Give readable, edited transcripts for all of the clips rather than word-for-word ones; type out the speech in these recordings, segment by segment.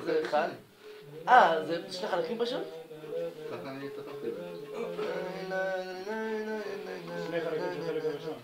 זה אחד. זה שני חלקים פשוט? ככה אני כתבתי את זה. שני חלקים של חלק הראשון.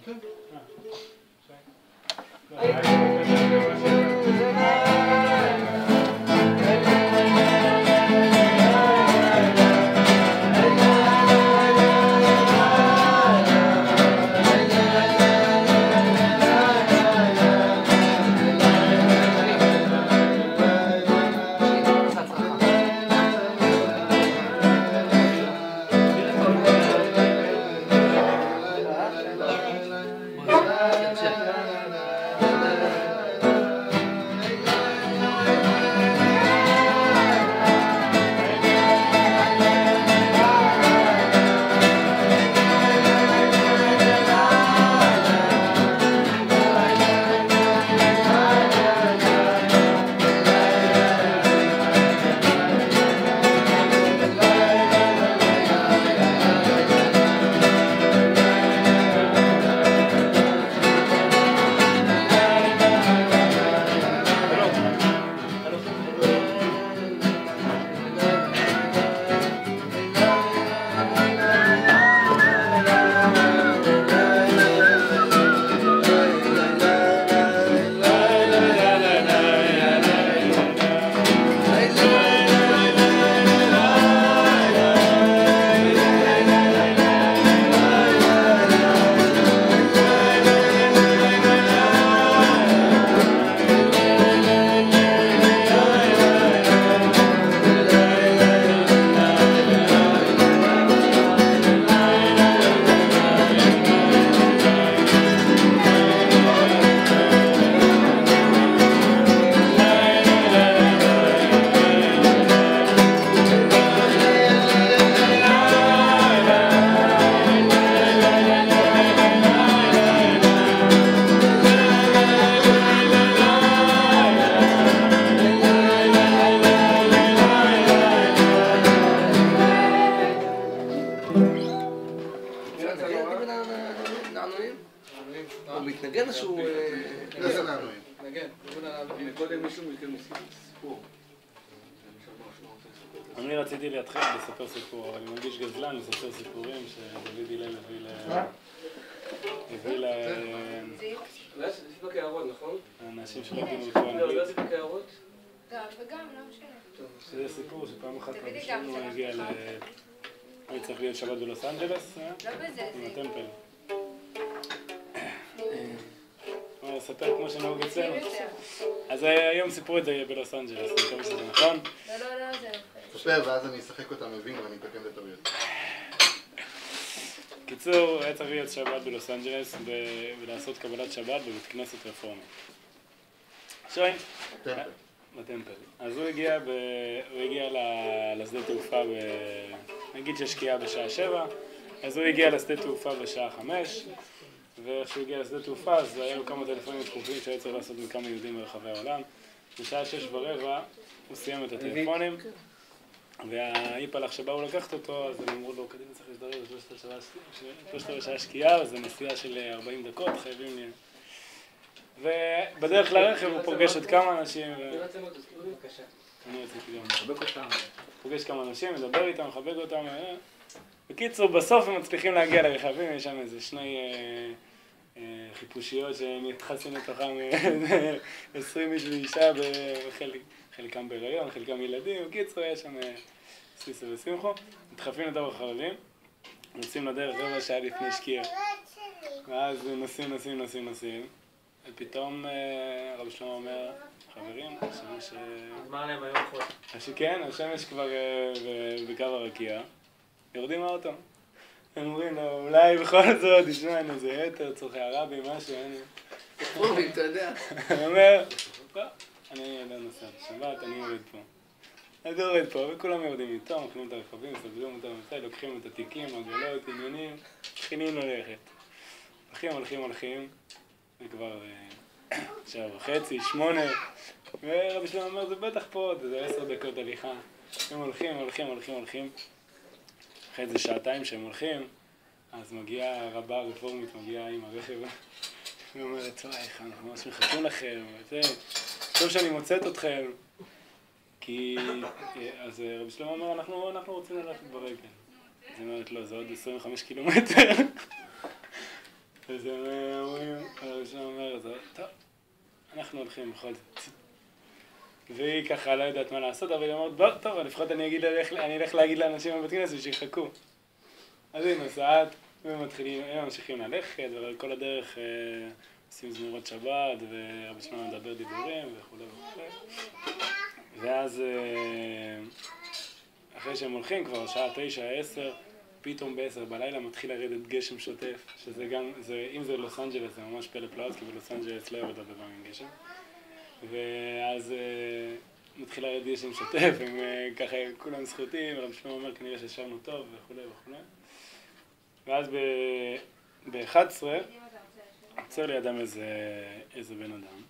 הוא מתנגן או שהוא... איזה נענועים? נגן. קודם מישהו מכם סיפור. אני רציתי להתחיל לספר סיפור, אבל אני מרגיש גזלן לספר סיפורים שדוד הלל הביא לא היה סיפק הערות, נכון? האנשים שלומדים אותו אנגלית. לא, לא סיפק הערות? גם וגם, לא משנה. זה סיפור שפעם אחת פעם שלנו הגיע אני צריך להיות שבת בלוס אנג'לס, לא בזה, עם הטמפל. אני אספר כמו שנהוג אצלנו. אז היום סיפרו את זה בלוס אנג'לס, אני מקווה שזה נכון. לא, זה ספר, ואז אני אשחק אותה מבין ואני אתקן את הטעויות. קיצור, היה צריך להיות שבת בלוס אנג'לס ולעשות קבלת שבת בבית כנסת רפורמי. שוין? בטמפל. אז הוא הגיע לשדה תעופה, נגיד שהשקיעה בשעה 7, אז הוא הגיע לשדה תעופה בשעה 5, וכשהוא הגיע לשדה תעופה אז היה לו כמה טלפונים דחופים שהיה צריך לעשות מכמה יהודים ברחבי העולם. בשעה 6:15 הוא סיים את הטלפונים, והאיפלח שבאו לקחת אותו, אז הם אמרו לו, קדימה צריך להזדרז, שלושת השעה שקיעה, אז זה נסיעה של 40 דקות, חייבים לי... ובדרך לרכב הוא פוגש עוד כמה אנשים. אני רציתי גם לחבק אותם. פוגש כמה אנשים, מדבר איתם, מחבק אותם. בקיצור, בסוף הם מצליחים להגיע לרכבים, יש שם איזה שני חיפושיות שנתחסים לתוכם 20 איש ואישה, חלקם בהיריון, חלקם ילדים. בקיצור, יש שם סיסו ושמחו. מתחפים לתוך החרבים, נוסעים לדרך רבע שעה לפני שקיעה. ואז נוסעים. ופתאום הרב שלמה אומר, חברים, השמש... נגמר להם היום חול. כן, השמש כבר בקו הרקיע, יורדים מהאוטו. הם אומרים לו, אולי בכל זאת, תשמע, אין איזה יתר, צורכי הרבי, משהו, אין... אורי, אתה יודע. הוא אומר, לא, אני לא נוסע בשבת, אני יורד פה. אז הוא יורד פה, וכולם יורדים איתו, מכנים את הרכבים, סוגרים אותם מצאי, לוקחים את התיקים, עגלות, עניינים, מתחילים ללכת. הולכים. וכבר 7:30, 8, ורבי שלמה אומר, זה בטח פה, זה 10 דקות הליכה. הם הולכים. אחרי זה שעתיים שהם הולכים, אז מגיעה רבה רפורמית, מגיעה עם הרכב היא אומרת, וואי, אנחנו ממש מחכים לכם, טוב שאני מוצאת אתכם. כי, אז רבי שלמה אומר, אנחנו רוצים ללכת ברגל. אז היא אומרת, לא, זה עוד 25 קילומטר. אז רבי שלמה אומר, טוב, אנחנו הולכים בכל זאת. והיא ככה לא יודעת מה לעשות, אבל היא אומרת, טוב, לפחות אני אלך להגיד לאנשים בבית כנסת שיחכו. אז היא נוסעת, והם ממשיכים ללכת, אבל כל הדרך עושים זמירות שבת, ורבי שלמה מדבר דיבורים וכו' וכו'. ואז אחרי שהם הולכים כבר, שעה 9, 10, פתאום ב-10 בלילה מתחיל לרדת גשם שוטף, שזה גם, אם זה לוס אנג'לס זה ממש פלא פלאות, כי בלוס אנג'לס לא יורד הרבה פעמים גשם. ואז מתחיל לרדת גשם שוטף, הם ככה כולם זכותים, רבי שלמה אומר כנראה ששרנו טוב וכו' וכו'. ואז ב-11 יוצא לידם איזה בן אדם,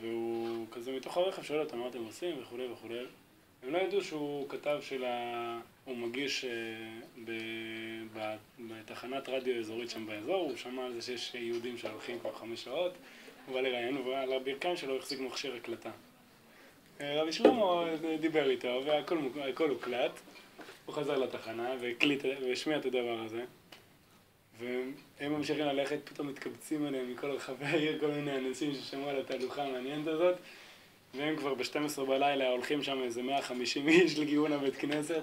והוא כזה מתוך הרכב שואל אותם מה אתם עושים וכו' וכו'. הם לא ידעו שהוא כתב הוא מגיש בתחנת רדיו אזורית שם באזור, הוא שמע על זה שיש יהודים שהולכים כבר 5 שעות, הוא בא לראיין, ועל הברכיים שלו החזיק מכשיר הקלטה. רבי שלמה דיבר איתו והכל הוקלט, הוא חזר לתחנה והשמיע את הדבר הזה. והם ממשיכים ללכת, פתאום מתקבצים עליהם מכל רחבי העיר, כל מיני אנשים ששמעו על התהלוכה המעניינת הזאת, והם כבר ב-12 בלילה הולכים שם איזה 150 איש לגיוון הבית כנסת,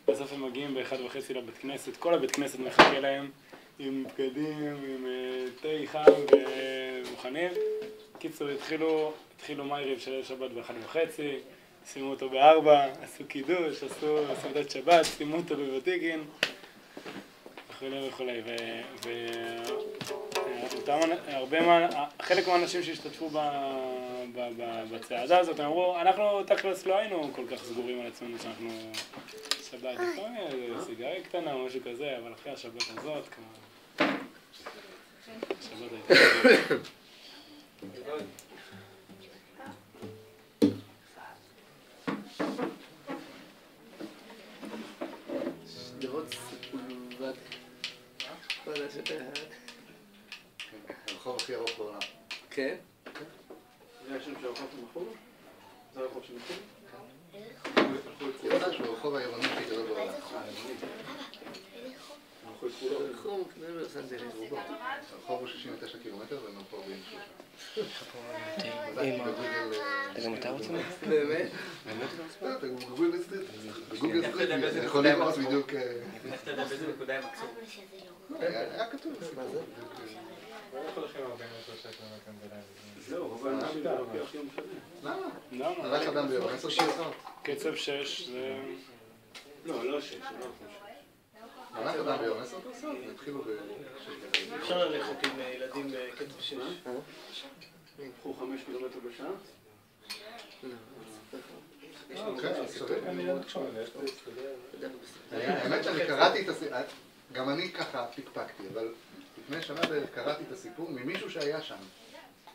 בסוף הם מגיעים ב-1:30 לבית כנסת, כל הבית כנסת מחכה להם עם בגדים, עם תה חם ומוכנים. קיצור, התחילו מייריב של שבת ב-1:30, שימו אותו ב-4, עשו קידוש, עשו סעודת שבת, שימו אותו בוותיקין. וכולי, חלק מהאנשים שהשתתפו בצעדה הזאת, הם אמרו, אנחנו תכלס לא היינו כל כך סגורים על עצמנו שאנחנו שבת, לפעמים סיגריה קטנה או משהו כזה, אבל אחרי השבת הזאת, השבת הייתה... הרחוב הכי ארוך בעולם. כן? זה השם של הרחוב שמחור? זה הרחוב שמחור? יצא שהוא הרחוב העירוני הכי גדול בעולם. רחוב, כנראה בלוס אנג'לס. הרחוב הוא 69 קילומטר ומרחוב 43. אתה גם אתה רוצה? באמת? אתה בגוגל סטריט, יכול לראות בדיוק... איך אתה יודע באיזה נקודה הם עצור? היה כתוב. לא יכול לכם 40 קילומטר בלילה. זהו, אבל אנשים לא לוקח יום שלם. למה? הלך אדם ביום, 10 שעות. קצב 6 זה... לא 6, לא 5. הלך אדם ביום, 10 שעות, התחילו אפשר ללכת עם ילדים בקצב 6. קחו 5 קילומטר בשעה? האמת שאני קראתי את הסיפור, גם אני ככה פיקפקתי, אבל לפני שנה קראתי את הסיפור ממישהו שהיה שם.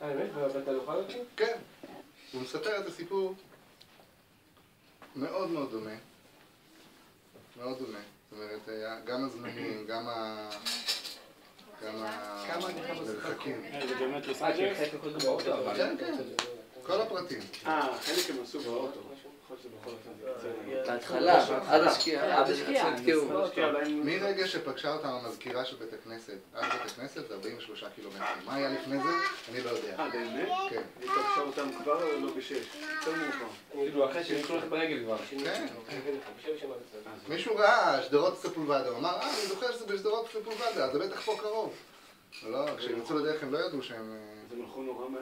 באמת? בתהלוכה הזאת? כן. הוא מספר את הסיפור מאוד מאוד דומה. מאוד דומה. זאת אומרת, גם הזמנים, גם המרחקים. זה באמת לוס אנג'לס? כן, כן. כל הפרטים. חלק הם עשו באוטו. בהתחלה, עד השקיעה, עד שהתקיעו. מרגע שפגשה אותם המזכירה של בית הכנסת, עד בית הכנסת זה 43 קילומטרים. מה היה לפני זה? אני לא יודע. באמת? כן. היא פגשה אותם כבר או לא ב6? יותר מאוחר. כאילו אחרי שהם הולכים ברגל כבר. כן. מישהו ראה שדרות ספולבדה, הוא אמר, אני זוכר שזה בשדרות ספולבדה, אז זה בטח פה קרוב. לא, כשהם יצאו לדרך הם לא ידעו שהם... זה הלכו נורא מהר.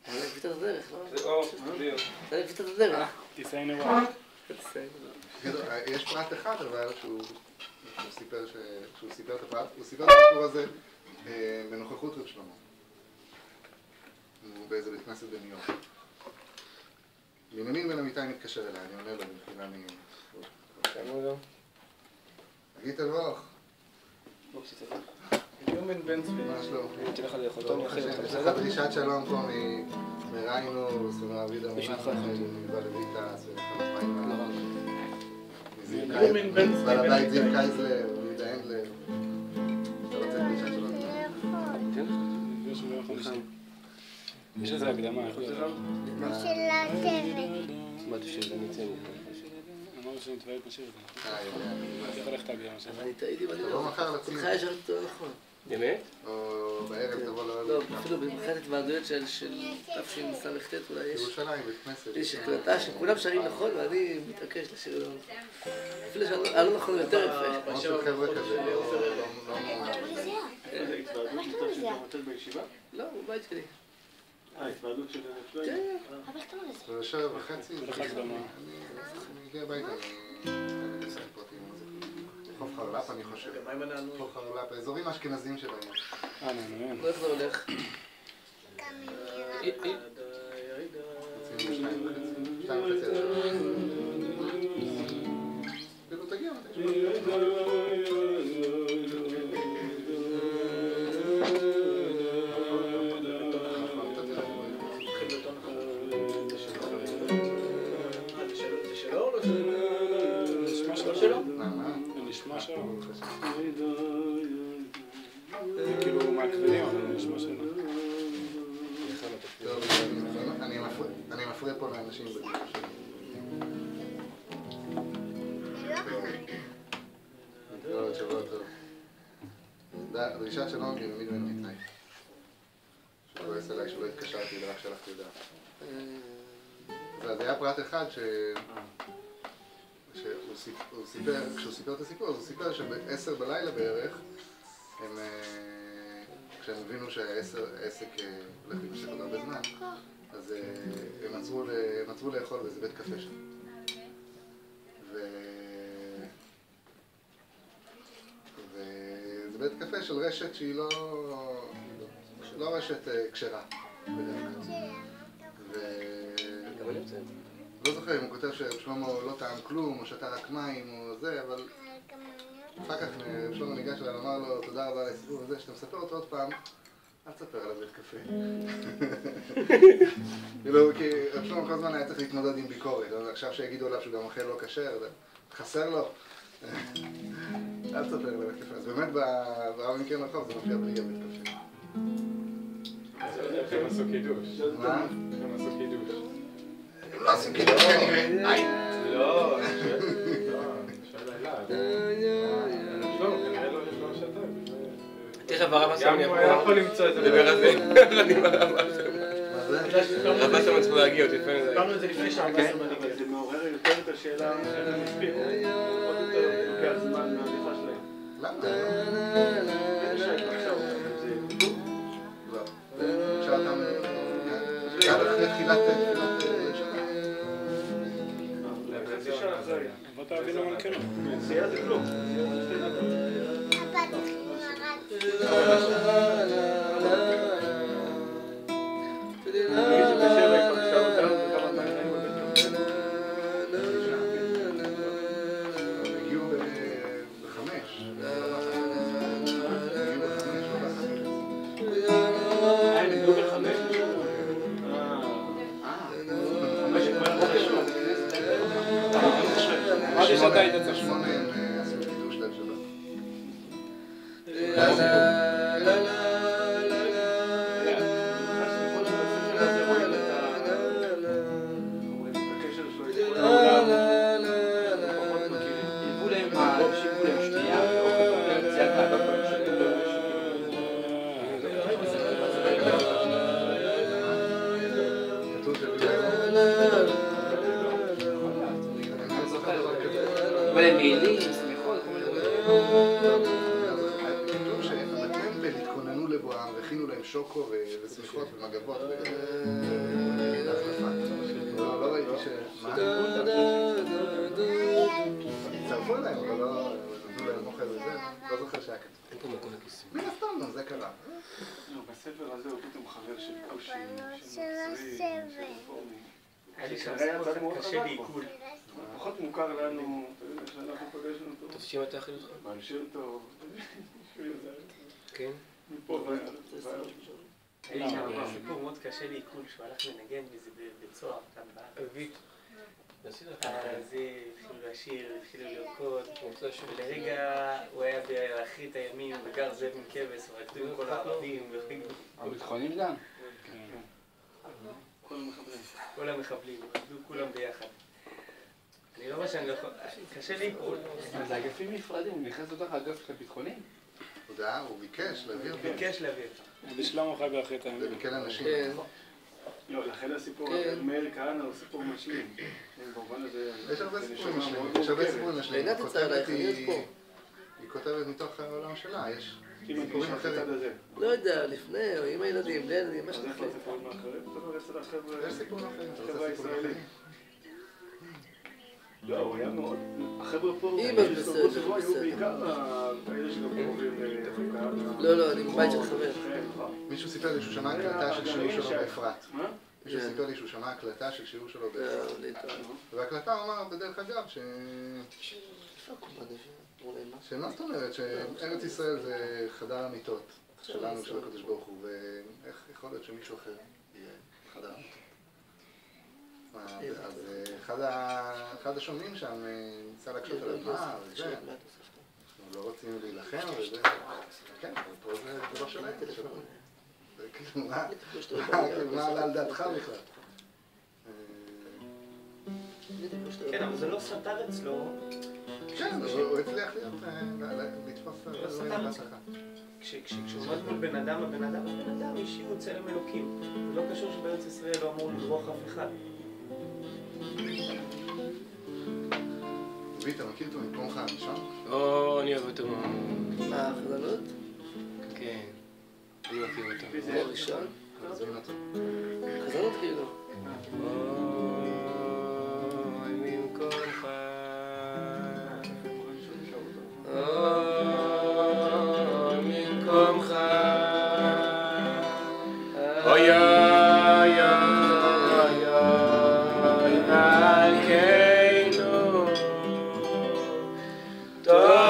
היה להם פתר הדרך, לא? בדיוק. היה להם פתר הדרך. תיסעי נורא. יש פרט אחד אבל שהוא סיפר את הפרט, הוא סיפר את הסיפור הזה בנוכחות רב שלמה. הוא באיזה בית כנסת בניו יורק. בנימין בן אמיתי מתקשר אליי, אני עונה לו במחילה תגיד תבוך. יומן בן צבי. מה שלום? הייתי לך לאחותו. יש לך דרישת שלום פה מריינוס ומעביד המונח מבא לויטס ולחלפיים בעל הבית זיו קייזלר ויהודה הנדלר. אתה רוצה דרישת שלום? 50. יש לזה הקדמה, איך זה? אמרתי שזה נצא מפה. אמרנו שנתוועד נשאיר את זה, נכון? איך הולך תגיע מה שלך? אני טעיתי ואני תבוא מחר לציון. אותך ישרת אותו נכון. באמת? או בערב תבוא לא, אפילו במחרת התוועדויות של תשס"ט אולי יש. ירושלים, בית כנסת. יש הקלטה שכולם שרים נכון ואני מתעקש לשיר לא. אפילו שהלא נכון יותר יפה. כמו של חבר'ה כזה, לא זה התוועדות שאתה יותר בישיבה? לא, בבית שלי. התוועדות של נפלאים? כן. זה 7:30. הולך הקדמה. אני מגיע הביתה, אני אעשה פרטים על זה. חוף חרל"פ אני חושב. מה עם הנענו? חוף חרל"פ, האזורים האשכנזיים שלהם. מעניין. איך זה הולך? רצינו 2:30. אפילו תגיע מתישהו. נשמע שלו. זה כאילו מהכבדים, אבל נשמע שלו. אני מפריע פה לאנשים בדיוק שלי. לא, שבוע טוב. דרישת שלום בנימין בן אמיתי. שהוא כועס עליי שלא התקשרתי ורק שלחתי הודעה. אז היה פרט אחד כשהוא סיפר את הסיפור, אז הוא סיפר שב-10 בלילה בערך, כשהם הבינו שהעסק הולך להימשך עוד הרבה זמן, אז הם עצרו לאכול באיזה בית קפה שם. וזה בית קפה של רשת שהיא לא רשת כשרה בדרך כלל. לא זוכר אם הוא כותב ששלמה לא טעם כלום, או שתה רק מים, או זה, אבל אחר כך שלמה ניגש אליו ואמר לו תודה רבה על הסיפור הזה, שאתה מספר אותו עוד פעם, אל תספר על הבית קפה. כי שלמה כל הזמן היה צריך להתמודד עם ביקורת, עכשיו שיגידו עליו שהוא גם אוכל לא כשר, חסר לו. אל תספר על הבית קפה. אז באמת ברב מקרן רחוב זה מופיע בלי הבית קפה. הם עשו קידוש. מה? הם עשו קידוש. לא עשו קידוש כנראה. לא, אני שואל אליו. לא, כנראה לא שתה. תכף הרב עשה גם הוא היה יכול למצוא את זה. דבר על זה. מה זה? הרב עשה מצפו להגיע אותי. דיברנו את זה לפני שעה, אבל זה מעורר יותר את השאלה איך הם הספיקו. עוד יותר לוקח זמן מהבדיחה שלהם. למה? עכשיו לא. עכשיו אתה... עד אחרי תחילת שנה. חצי שעה אחרי. בוא תבין למה כן. נסיעה זה כלום. נסיעה זה 2 דקות. נגיד שבשבע היא פגשה אותם וכמה זמן חיים בבית קפה. הם הגיעו ב-5. הם הגיעו ב-5 לשם. אמרתי שאתה היית צריך 8 הם עשו קידוש ליל שבת. אבל הם מעילים, שמחות, כתוב שהם בטמפל התכוננו לבואם והכינו להם שוקו ושמיכות ומגבות להחלפה. לא ראיתי ש... מה? צרפו אליהם, אבל לא נתנו להם אוכל וזה, לא זוכר שהיה כתוב. אין פה מקום לכיסים. מן הסתם, זה קרה. בספר הזה הוא פתאום חבר של כושי, של נוצרי, של רפורמי. היה לי שם סיפור קשה לעיכול. פחות מוכר לנו, שאנחנו פגשנו אותו. אתה תשאיר מתי אחרי אותך? בעל שם טוב, כן. מפה היה לי שם סיפור מאוד קשה לעיכול, שהוא הלך לנגן בזה בצוהר, כאן בארץ. התחילו לשיר, התחילו לרקוד, ולרגע הוא היה באחרית הימים וגר זאב עם כבש, ורקדו עם כל הערבים, הביטחונים גם? כל המחבלים, רקדו כולם ביחד. אני לא רואה שאני לא יכול, קשה לי לקרוא. זה אגפים נפרדים, הוא נכנס לתוך האגף של הביטחונים? הוא ביקש להעביר. ביקש להעביר. בשלמה חי באחרית הימים. זה בכן אנשים. לא, לכן הסיפור, מאיר כהנא הוא סיפור משלים. במובן הזה... יש הרבה סיפורים משלימים, יש הרבה סיפורים משלימים. עינת יצאה עלייך, אני עוד פה. היא כותבת מתוך העולם שלה, יש אם אני סיפורים נשאר אחרים. בצד הזה. לא יודע, לפני, או עם הילדים, בלי הילדים, מה אז איפה שתחליט. הסיפורים האחרים? אתה אומר אצל החבר'ה... יש סיפורים אחרים, אתה החבר'ה רוצה סיפורים הישראלית. אחרים? לא, הוא היה מאוד... החבר'ה פה... אם אז בסדר, שבוע היו בסדר. בעיקר האלה שגם קרובים לחוקה. לא, אני בבית של חבר. מישהו סיפר לי שהוא שמע הקלטה של שיעור שלו באפרת. מה? מישהו סיפר לי שהוא שמע הקלטה של שיעור שלו באפרת. להתראות. וההקלטה הוא אמר, בדרך אגב, שמה זאת אומרת, שארץ ישראל זה חדר המיטות שלנו, של הקדוש ברוך הוא, ואיך יכול להיות שמישהו אחר יהיה חדר המיטות. אז אחד השומעים שם ניסה להקשות עליו, מה, וזה, אנחנו לא רוצים להילחם, וזה, כן, אבל פה זה לא שלהם, זה שלנו. זה כאילו, מה עלה על דעתך בכלל? כן, אבל זה לא סתר אצלו. כן, הוא הצליח לתפוס בהצלחה. כשהוא עומד מול בן אדם, הבן אדם השאיר צלם אלוקים. זה לא קשור שבארץ ישראל לא אמור לדרוך אף אחד. דוד, אתה מכיר אותו ממקומך הראשון? או, אני אוהב אותו. מה, החזנות? כן, אני מכיר אותו. זה הראשון? תזמין אותו. חזנות כאילו. אוי ממקומך, אוי ממקומך, אוי אוי אוי אוי מלכנו, טוב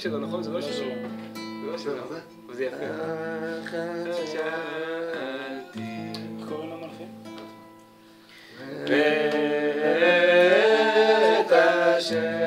שלו, נכון? זה לא שלו. זה לא שלו. זה? וזה יפה. איך קוראים למלכים? בית השם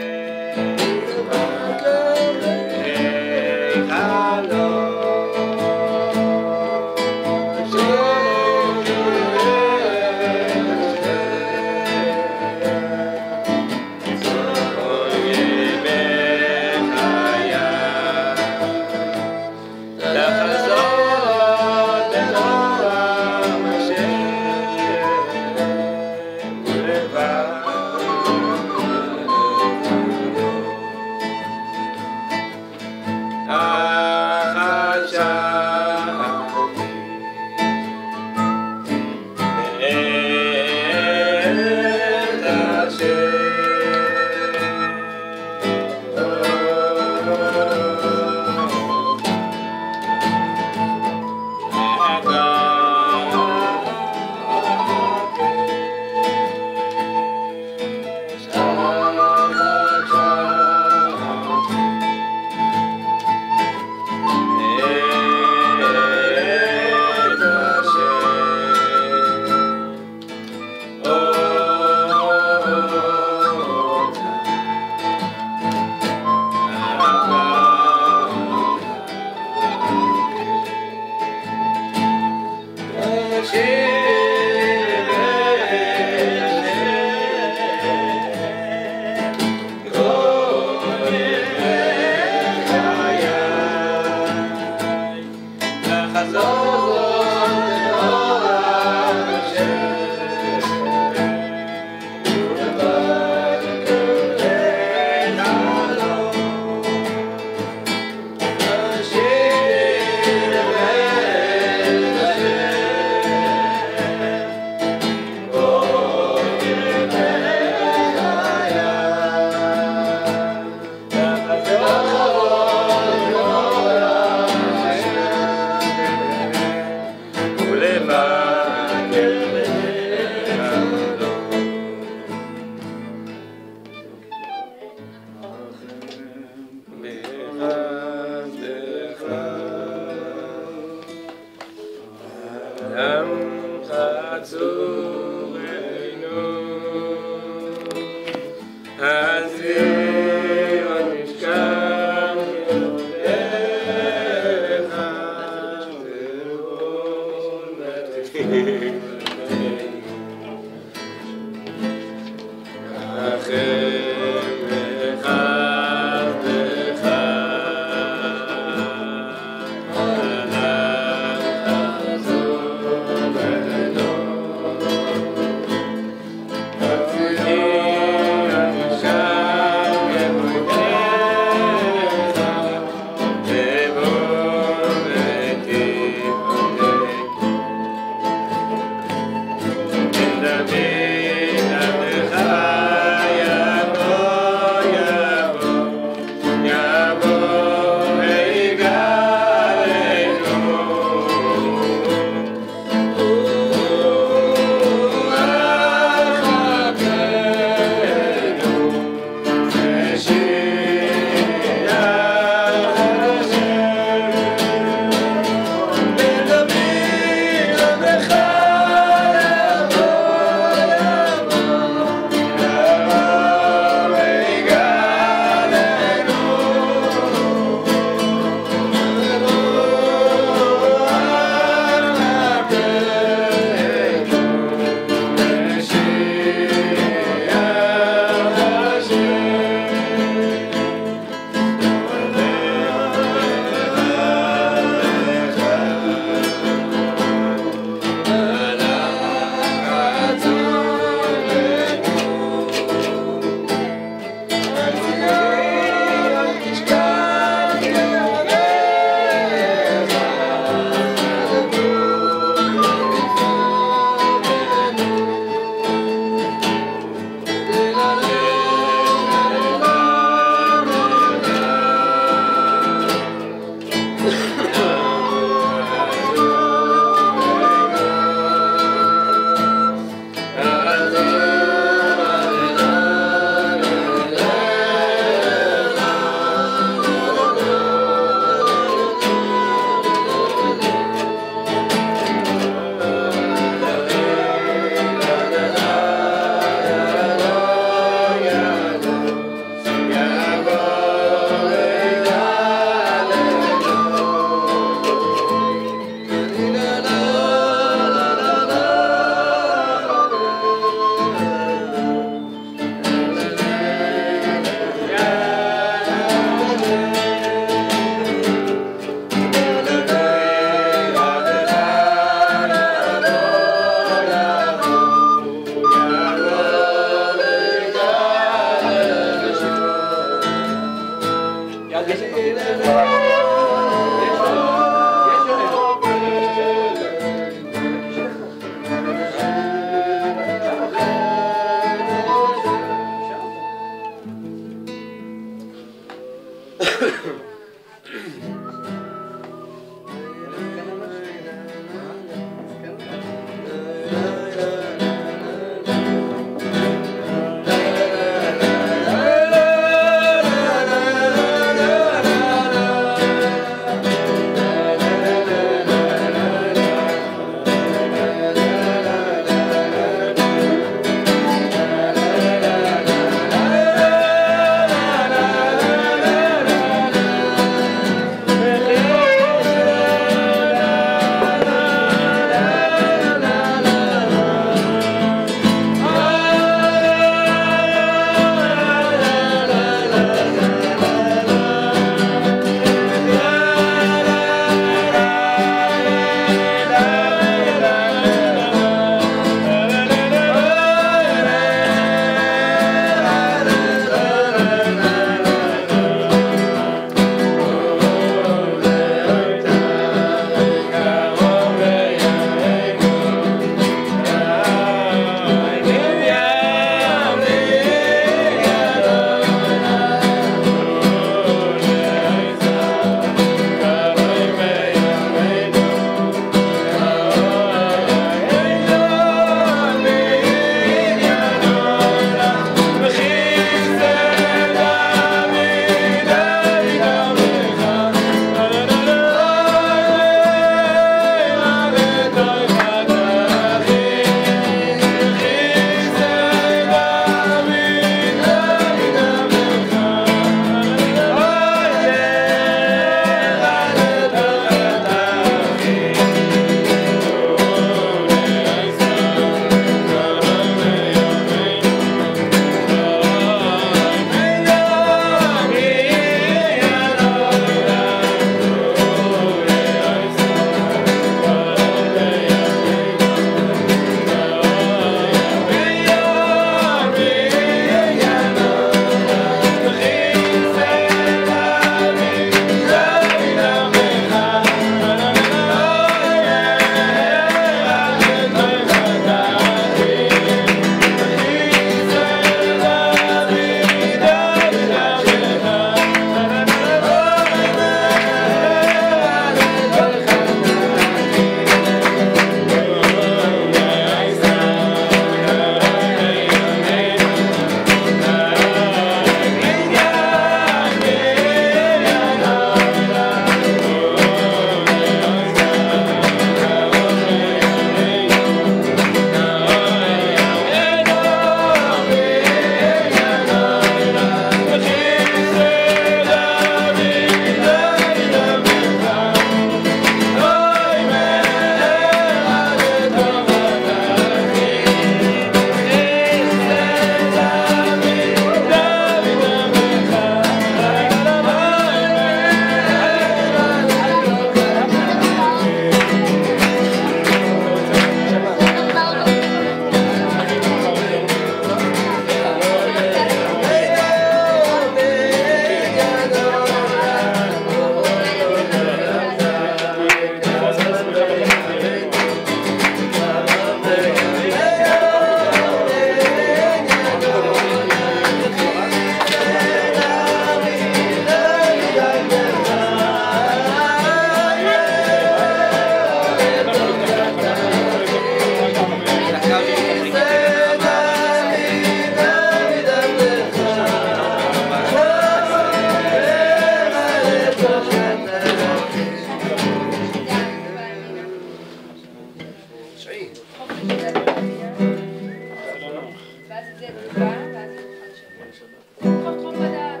זה תקופה, ואז הוא יוכל לשבת. חום בדעת.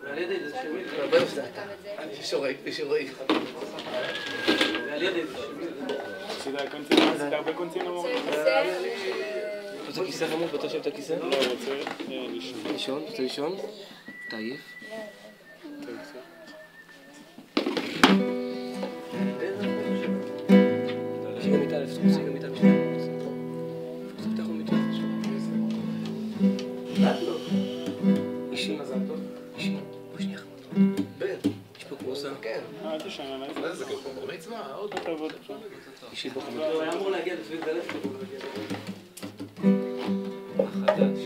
ועל ידי זה שמי. בוא נפתח. בשורוי. ועל ידי זה שמי. עשית הרבה קונצינום? רוצה כיסא חמוד? אתה יושב את הכיסא? לא, רוצה לישון. לישון? רוצה לישון? אתה עייף? שיגע מיטה לפתוח, שיגע מיטה בשביל תפתח לו מיטה. אישי. אישי. בוא שנייה חמוד. יש פה כורסה. אל תשן עליי. איזה כיף, בר מצווה, עוד תעבוד עכשיו. אישי בוא חמוד. הוא היה אמור להגיע לפי דלף.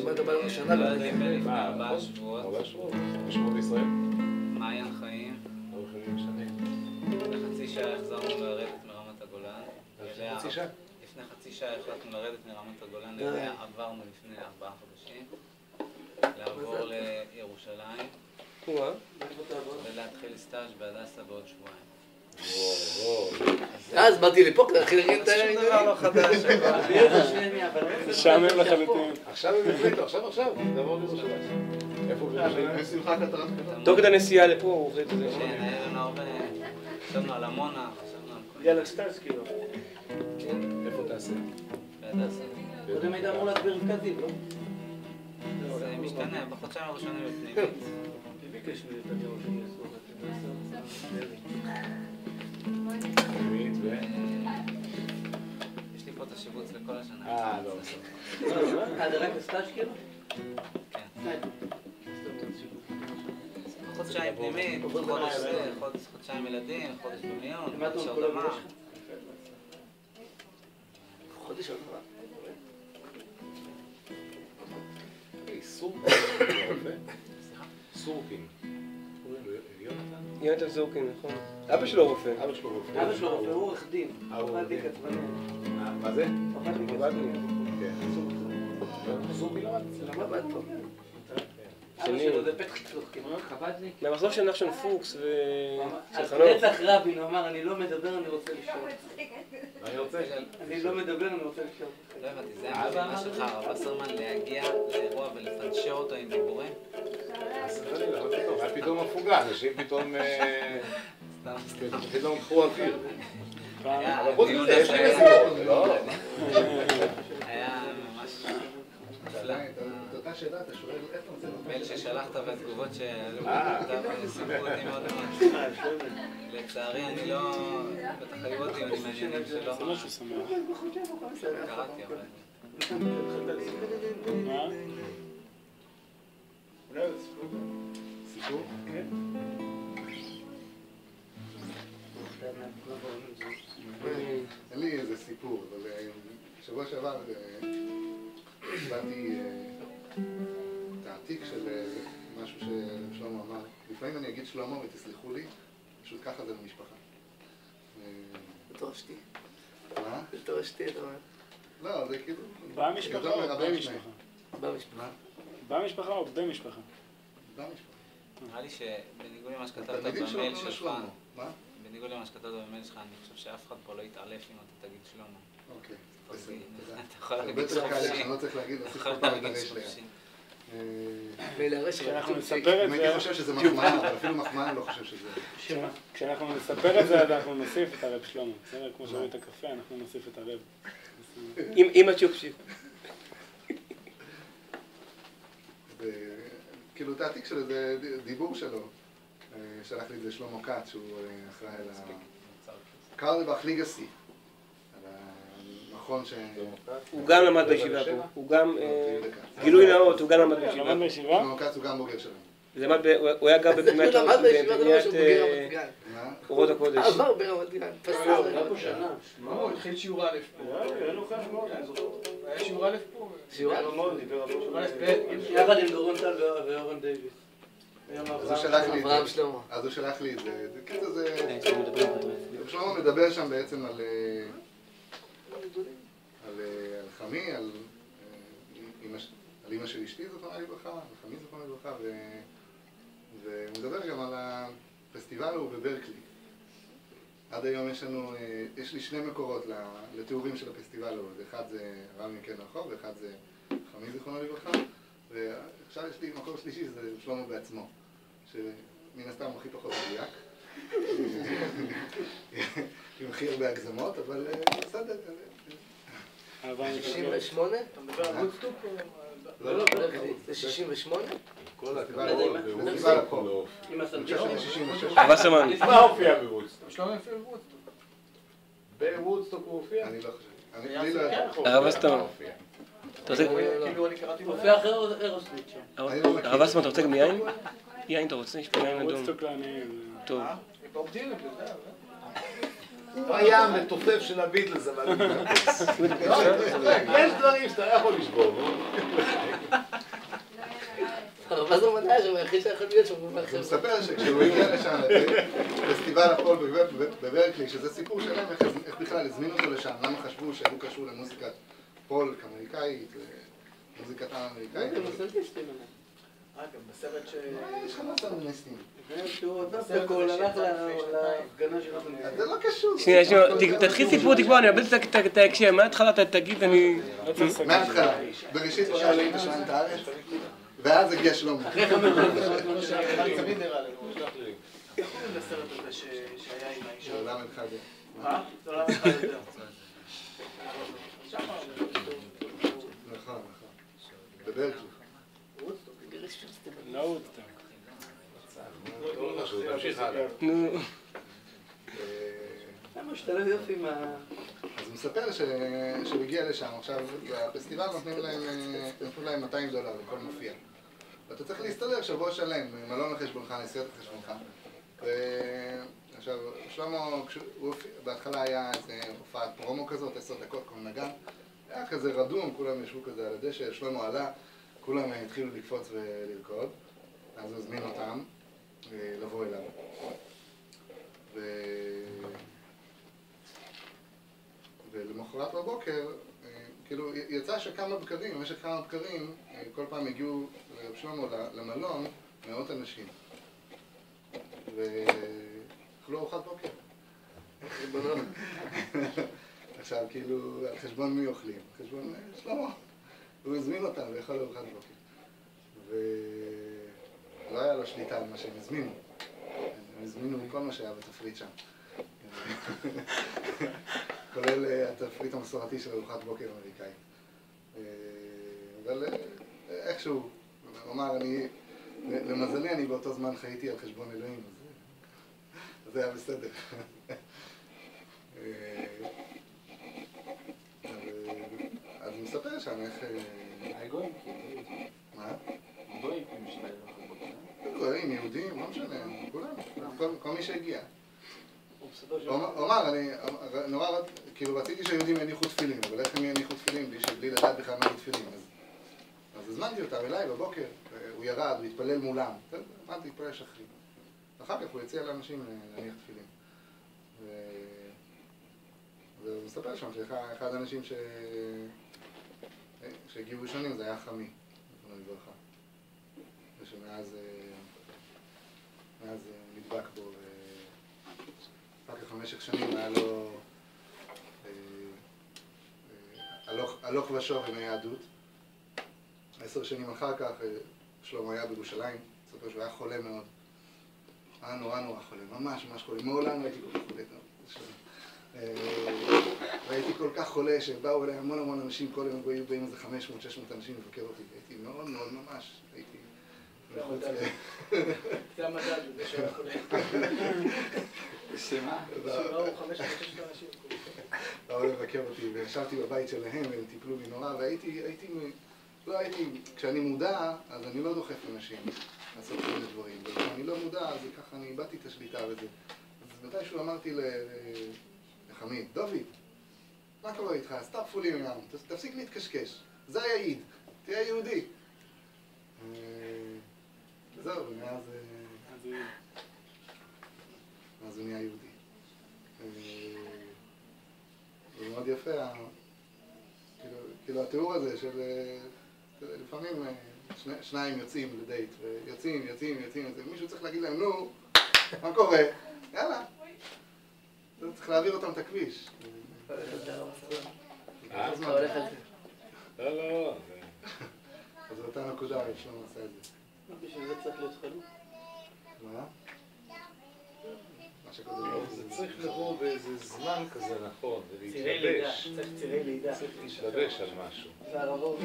כמעט הבא ראשונה. לפני 4 שבועות. 4 שבועות. שבועות בישראל. מעיין חיים. לפני חצי שעה החזרנו לרדת מרמת הגולן. חצי שעה? לפני חצי שעה החלטנו לרדת מרמת הגולן. אליה עברנו לפני 4 חודשים. לעבור לירושלים. ולהתחיל סטאז' בהדסה בעוד שבועיים. אז באתי לפה כדי להתחיל להגיד את שום דבר לא חדש. שם הם לחלוטין. עכשיו הם החליטו, עכשיו, נעבור לירושלים. איפה בירושלים? שמחה קטרת קטן. תוך כדי הנסיעה לפה הוא החליט את זה. כן, היה לנו הרבה... חשבנו על עמונה, חשבנו על כל... יאללה, סטאז' כאילו. איפה תעשה? בהדסה. קודם היית אמור להסביר עם קדיב, לא? זה משתנה, בחודשיים הראשונים בפנימית. מי ביקש מנתניהו שאני אעשו פנימית ו... יש לי פה את השיבוץ לכל השנה. לא. זה רק הסטאז' כאילו? כן. חודשיים פנימית, חודשיים ילדים, חודש במיון, חודש הרדמה. חודש הרדמה. סורקין. יונתן זורקין, נכון. אבא שלו רופא. אבא שלו רופא. אבא שלו רופא, הוא עורך דין. עורך דין. מה זה? סורקין למד פה. אבא שני. שלו זה פתח תפוך, חב"דניק. מהמחזור של נחשון פוקס אז וחנוך. רצח רבין, הוא אמר, אני לא מדבר, אני רוצה לשאול. אני רוצה? אני לא מדבר, אני רוצה לשאול. לא הבנתי, זה המשימה שלך, הרב וסרמן, להגיע לאירוע ולפנצ'ר אותו עם דיבורים? היה פתאום הפוגה, אנשים פתאום קחו אוויר. אבל חוץ מזה, יש לי מסיבות, לא? היה ממש נפלא. את אותה שאלה, אתה שואל איפה זה? מייל ששלחת והתגובות שעלו סיפרו אותי מאוד ממש. לצערי אני לא... בטח היו עוד דיונים מעניינים שלא... זה משהו שמח. קראתי אבל... מה? סיפור? כן. אין לי איזה סיפור, אבל שבוע שעבר קיבלתי תעתיק של משהו ששלמה אמר. לפעמים אני אגיד שלמה ותסלחו לי, פשוט ככה זה במשפחה. בתור אשתי. מה? בתור אשתי, אתה אומר. לא, זה כאילו... במשפחה או במשפחה? במשפחה. במשפחה או במשפחה? במשפחה. נראה לי שבניגוד למה שכתבת התלמידים שלו במייל קוראים לו שלך, שלמה. מה? בניגוד למה שכתבת במייל שלך, אני חושב שאף אחד פה לא יתעלף אם אתה תגיד שלמה. אוקיי, בסדר, תודה. אתה יכול הרבה להגיד יותר קל לי, חופשי. אני לא צריך להגיד, אתה להוסיף יכול כל פעם את להגיד הרש ליד. חופשי. מילא הרשת, כשאנחנו נספר את אם הייתי זה, חושב שזה מחמאה, אבל אפילו מחמאה אני לא חושב שזה... כשאנחנו נספר את זה, אז אנחנו נוסיף את הרב שלמה. בסדר? כמו שאומרים את הקפה, אנחנו נוסיף את הרב. עם הצ'ופצ'יק. כאילו תעתיק שלו, זה דיבור שלו. שלח לי את זה שלמה כץ, שהוא אחראי על קרלבך ליגאסי. על המכון ש... הוא גם למד בישיבה פה. הוא גם, גילוי נאות, הוא גם למד בישיבה. למד בישיבה? שלמה כץ הוא גם בוגר שלנו. הוא היה גר בבניית למד בישיבה, זה לא משהו בוגר רמת גן. מה? אורות הקודש. עבר ברמת גן. היה פה שנה. הוא התחיל שיעור א' פה. היה נוכח מאוד, אני זוכר. היה שיעור א' פה. שיעור א'? דיבר שיעור א' ב'. יחד עם דורון טל ואורן דיוויס. אז הוא שלח לי את אברהם זה. שלמה. אז הוא שלח לי את זה. כאילו זה... אנחנו מדברים פה. שלמה מדבר שם בעצם על חמי, על אמא של אשתי זכרונה לברכה, על חמי זכרונה לברכה, והוא מדבר גם על הפסטיבל ההוא בברקלי. עד היום יש לי שני מקורות לתיאורים של הפסטיבל. אחד זה הרב מקן רחוב, ואחד זה חמי זיכרונו לברכה, ועכשיו יש לי מקור שלישי, זה שלמה בעצמו, שמן הסתם הוא הכי פחות מדויק. עם הכי הרבה הגזמות, אבל בסדר. 68? אתה מדבר על וודסטוק? לא, זה 68? כל פסטיבל הכבוד. הפופ. עם הסנצ'רו? 66. וסרמן. מה הופיע בוודסטוק? שלמה יפה בוודסטוק. בוודסטוק הוא הופיע? אני לא חושב. אני לא יודע. הרב וסרמן. כאילו אני קראתי הופיע אחרי אירוסמית שם. הרב וסרמן, אתה רוצה גם יין? יין אתה רוצה? יש פה יין אדום. וודסטוק לעניים. טוב. בוב דילן, אתה יודע. הוא היה המתופף של הביטלס, אבל הוא מתנפס. יש דברים שאתה יכול לשבור. הרב וסרמן היה שם, היחיד שיכול להיות שהוא מובן הוא מספר שכשהוא הגיע לשם, לפסטיבל הפול בברקלי, שזה סיפור שלהם, איך בכלל הזמינו אותו לשם, למה חשבו שהוא קשור למוזיקת פולק אמריקאית, למוזיקת אמריקאית. הם סנטיסטים. גם בסרט ש... יש לך מה סנטיסטים. הוא הלך להפגנה של זה לא קשור. שנייה, תתחיל סיפור, תקבע, אני אאבד את ההקשר, מההתחלה אתה תגיד, אני... מההתחלה. בראשית ברא אלוהים את השמיים את הארץ, ואז הגיע שלמה. אחרי 5 דקות תמיד נראה לי. איך קוראים לסרט הזה שהיה עם האישה? עולם אחד. מה? זה עולם אחד יותר. נכון. בברקלי. לא וודסטוק. תמשיך הלאה. נו. למה משתלב יופי עם ה... אז הוא מספר שהוא הגיע לשם, עכשיו בפסטיבל נותנים להם $200 לכל מופיע. ואתה צריך להסתדר שבוע שלם, מלון לחשבונך, נסיעות לחשבונך. עכשיו, שלמה, בהתחלה היה איזה הופעת פרומו כזאת, 10 דקות כל נגן. היה כזה רדום, כולם ישבו כזה על הדשא, שלמה עלה, כולם התחילו לקפוץ ולרקוד. אז הוא הזמין אותם לבוא אליו. ולמחרת בבוקר, כאילו, יצא שכמה בקרים, במשך כמה בקרים, כל פעם הגיעו לרב שלמה למלון מאות אנשים. ואכלו ארוחת בוקר. עכשיו, כאילו, על חשבון מי אוכלים? על חשבון שלמה. הוא הזמין אותם לאכול ארוחת בוקר. ולא היה לו שליטה על מה שהם הזמינו. הם הזמינו כל מה שהיה בתפריט שם. כולל התפריט המסורתי של ארוחת בוקר אמריקאי. אבל איכשהו, הוא אמר, למזלי אני באותו זמן חייתי על חשבון אלוהים, אז זה היה בסדר. אז הוא מספר שם איך... הגויים? מה? גויים גויים, יהודים, לא משנה, כולם, כל מי שהגיע. הוא אמר, אני נורא, כאילו רציתי שהיהודים יניחו תפילין, אבל איך הם יניחו תפילין בלי לדעת בכלל מה תפילין? אז הזמנתי אותם אליי בבוקר, הוא ירד, הוא התפלל מולם, אמרתי, התפלל שחרית. אחר כך הוא הציע לאנשים להניח תפילין. והוא מספר שם שאחד האנשים שהגיעו ראשונים זה היה חמי, זיכרונו לברכה. ושמאז נדבק בו. אחר כך במשך שנים היה לו הלוך ושוב עם היהדות. 10 שנים אחר כך שלמה היה בירושלים, ספר שהוא היה חולה מאוד. היה נורא חולה, ממש חולה. מעולם לא הייתי כל כך חולה. והייתי כל כך חולה שבאו אליי המון אנשים, כל יום היו באים איזה 500-600 אנשים לבקר אותי. הייתי מאוד ממש, הייתי מחוץ זה המדד, זה שהוא חולה. שמה? שבאו 500-600 אנשים. באו לבקר אותי, וישבתי בבית שלהם, והם טיפלו בי נורא, כשאני מודע, אז אני לא דוחף אנשים לעשות כל מיני דברים, וכשאני לא מודע, אז ככה אני איבדתי את השליטה וזה. אז מתישהו אמרתי לחמי, דוד, מה קורה איתך? סתם פולים ים, תפסיק להתקשקש, זה היעיד, תהיה יהודי. וזהו, ומאז הוא נהיה יהודי. זה מאוד יפה, כאילו התיאור הזה של לפעמים שניים יוצאים לדייט, ויוצאים, מישהו צריך להגיד להם, נו, מה קורה? יאללה. צריך להעביר אותם את הכביש. אתה הולך על זה. לא. אז באותה נקודה שלמה עשה את זה. בשביל זה צריך להיות חלוק. מה? מה שקודם. זה צריך לבוא באיזה זמן כזה נכון, צירי לידה, ולהתלבש. צריך צירי לידה. צריך להתלבש על משהו. והרבות.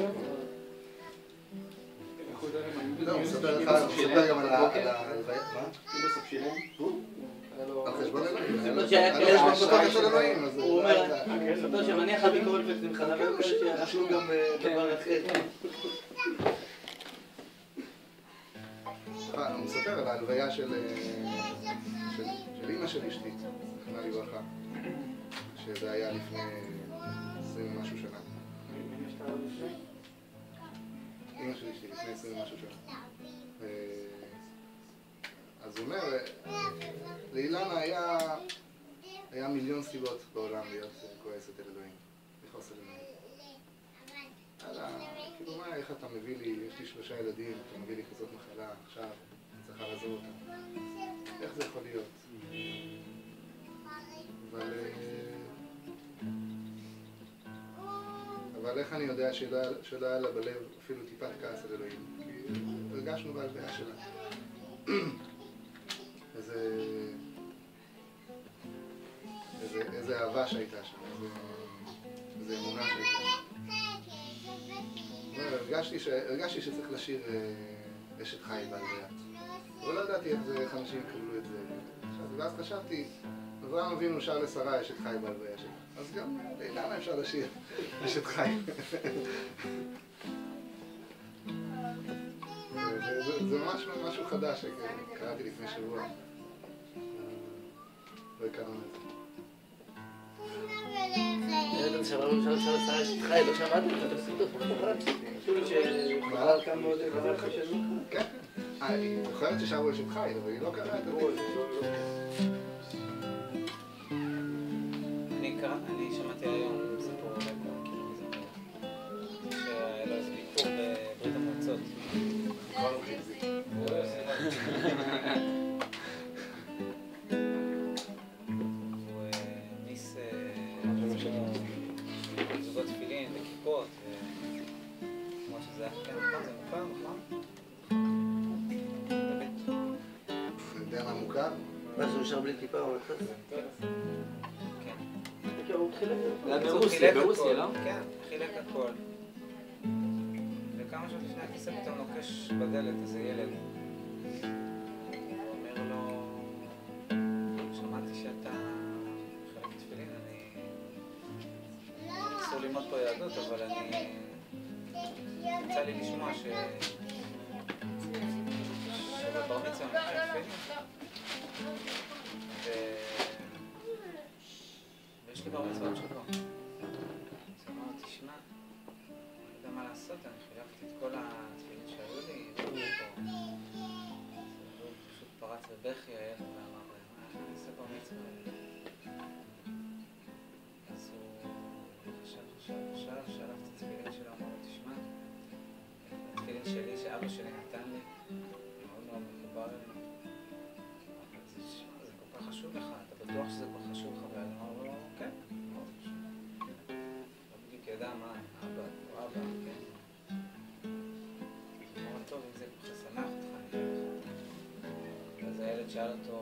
לא, הוא מספר גם על ההלוויה. מה? בסוף שילם? על חשבון אלוהים. מספר שהיה יש כאלה משפחות של אלוהים, אז הוא אומר, מספר שמניח הביקורת וקצים והיו כאלה שאכלו גם דבר אחר. הוא מספר על ההלוויה של אמא של אשתי, זכרונה לברכה, שזה היה לפני 20 ומשהו שנה. אמא של אשתי לפני 20 ומשהו שנה. אז הוא אומר, לאילנה היה מיליון סיבות בעולם להיות כועסת אל אלוהים, לכעוס אל אלוהים. כאילו מה, איך אתה מביא לי, יש לי 3 ילדים, אתה מביא לי כזאת מחלה, עכשיו אני צריכה לעזור אותה. איך זה יכול להיות? אבל איך אני יודע שלא היה לה בלב אפילו טיפת כעס על אלוהים? כי הרגשנו בהלוויה שלה. איזה אהבה שהייתה שם, איזה אמונה שהייתה שם. הרגשתי שצריך לשיר אשת חי בהלוויה. אבל לא ידעתי איך אנשים יקבלו את זה. ואז חשבתי, אברהם אבינו שר לשרה אשת חי בהלוויה שלה. אז גם לאילנה אפשר לשיר אשת חי. זה ממש משהו חדש שקראתי לפני שבוע. לא הכרנו את זה. ילד שאמרנו שם לשרה אשת חי, לא שמעתם את הפסידות, לא קראתי. חשוב שחבל כמה מאוד דבר חשוב. כן, היא זוכרת ששרו אשת חי, אבל היא לא קראה את זה. אני שמעתי היום סיפור שהיה לו איזה ביקור בברית המועצות. הוא ניס זוגות תפילין וכיפות, כמו שזה היה כן, נכון? זה מוכר, נכון? אתה יודע מה מוכר? מה שהוא שר בלי כיפה או נכנס? כן. הוא חילק. ברוסיה, לא? כן, חילק הכל. וכמה שעות לפני הכיסא פתאום נוקש בדלת איזה ילד. הוא אומר לו, שמעתי שאתה חלק תפילין, אסור ללמוד פה יהדות, אבל יצא לי לשמוע שבבר מצווה מחלק תפילין. ויש לי בר מצווה עוד שבוע. אז אמרתי, תשמע, אני יודע מה לעשות, אני חילקתי את כל התפילין שהיו לי, הוא פשוט פרץ בבכי, הילד ואמר, איך אני אעשה בר מצווה? אז הוא חשב, שלף את התפילין שלו, אמר לו, תשמע, התפילין שלי, שאבא שלי נתן לי, מאוד מאוד מחובר אלינו. זה כל כך חשוב לך, אתה בטוח שזה כל כך חשוב לך, ואני אמר לו, כן, מאוד חשוב. לא בדיוק ידע מה, אבא, הוא אבא, כן. הוא אמר, טוב, אם זה כל כך שמח אותך, אני אגיד לך. ואז הילד שאל אותו,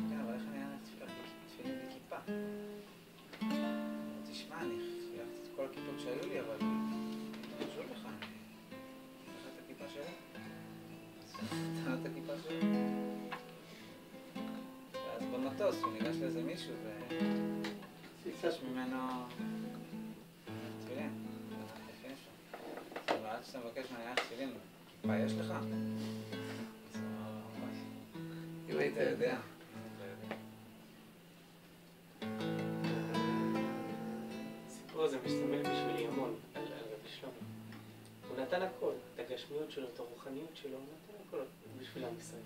כן, אבל איך אני אענה תפילין בכיפה? הוא אמר, תשמע, אני חילקתי את כל הכיפות שהיו לי, אבל חשוב לך, אני אקח את הכיפה שלי. אז נתן את הכיפה שלי. ואז במטוס הוא ניגש לאיזה מישהו וביקש ממנו תפילין, תפילין שלו. אז הוא אמר, עד שאתה מבקש ממני תפילין, כיפה יש לך? אז הוא אמר, אם היית יודע. הסיפור הזה מסתמל בשבילי המון על רבי שלמה. הוא נתן הכל, את הגשמיות שלו, את הרוחניות שלו, הוא נתן הכל בשביל עם ישראל.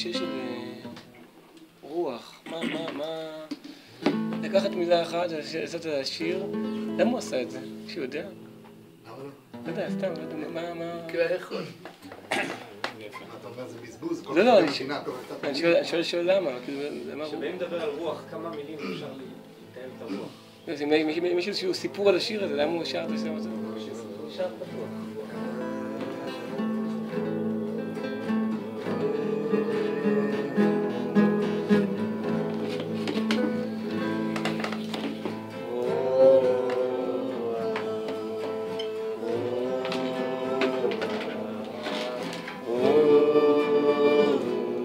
השיר של רוח, מה... לקחת מילה אחת, לעשות את השיר, למה הוא עשה את זה? מישהו יודע? לא יודע, סתם, לא יודע, מה... כאילו יכול. אתה אומר זה בזבוז? לא, אני שואל למה, כאילו, למה רוח? כשבאים לדבר על רוח, כמה מילים אפשר לתאר את הרוח? מישהו איזשהו סיפור על השיר הזה, למה הוא שר את השיר הזה? נשאר פתוח. la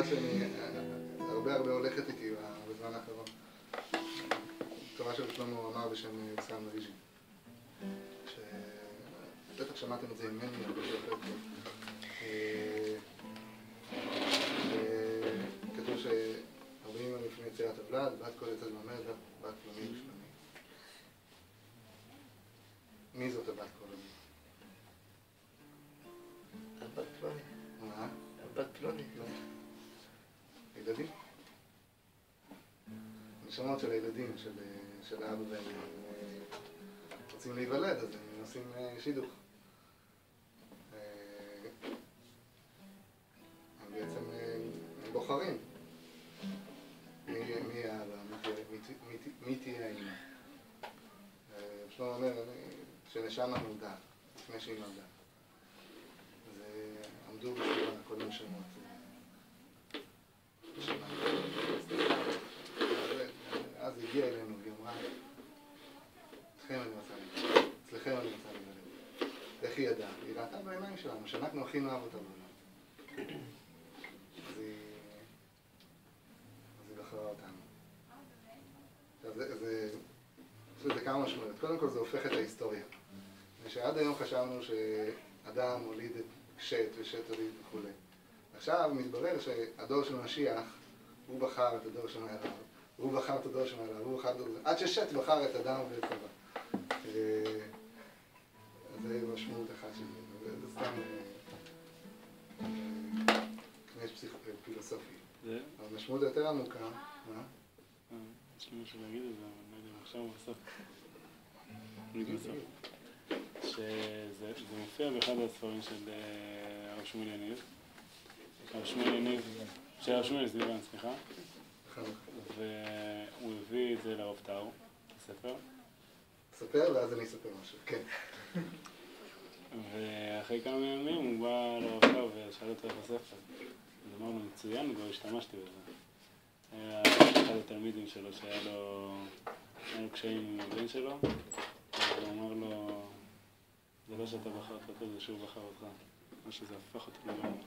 שאני הרבה הולכת איתי בזמן האחרון. תורה של שלמה אמר בשם ישראל מריז'ין. בטח שמעתם את זה ממני, הרבה שיותר טוב. כתוב ש40 יום לפני יצירת הוולד, בת כל יצאת במרד, בת פלוני ושלומי. מי זאת הבת כל יום? הבת פלוני. מה? הבת פלוני. הילדים? נשמות של הילדים, של האבא והם רוצים להיוולד, אז הם עושים שידוך. הם בעצם בוחרים מי האבא, מי תהיה האמא. שלמה אומר שנשמה נולדה, לפני שהיא נולדה. אז עמדו בשבילה כל מיני שמות. אז הגיעה אלינו, היא אמרה, אצלכם אני רוצה להיוולד, אצלכם אני רוצה להיוולד. איך היא ידעה? היא ראתה בעיניים שלנו, שאנחנו הכי נאהב אותה בעולם. אז היא בחרה אותנו. עכשיו זה כמה משמעויות. קודם כל זה הופך את ההיסטוריה. שעד היום חשבנו שאדם הוליד את שט ושט הוליד וכו'. עכשיו מתברר שהדור של משיח, הוא בחר את הדור של מעליו, הוא בחר את הדור של מעליו, הוא בחר את הדור של... עד ששט בחר את אדם ואת חווה. זה משמעות אחת שלי, זה סתם קנש פילוסופי. אבל משמעות יותר עמוקה, מה? יש לי משהו להגיד את זה, אבל אני לא יודע, עכשיו הוא בסוף. שזה מופיע באחד הספרים של הרב שמואל יניב. הרב שמואל יניב, של הרב שמואל זיוון, סליחה. והוא הביא את זה לרב טאו, הספר. ספר ואז אני אספר משהו, כן. ואחרי כמה ימים הוא בא לרב טאו ושאל אותו את הספר. אז אמרנו, מצוין, כבר השתמשתי בזה. היה אחד התלמידים שלו שהיה לו קשיים עם הבן שלו, והוא אמר לו, זה לא שאתה בחרת אותו, זה שהוא בחר אותך. מה שזה הפך אותו לגמרי.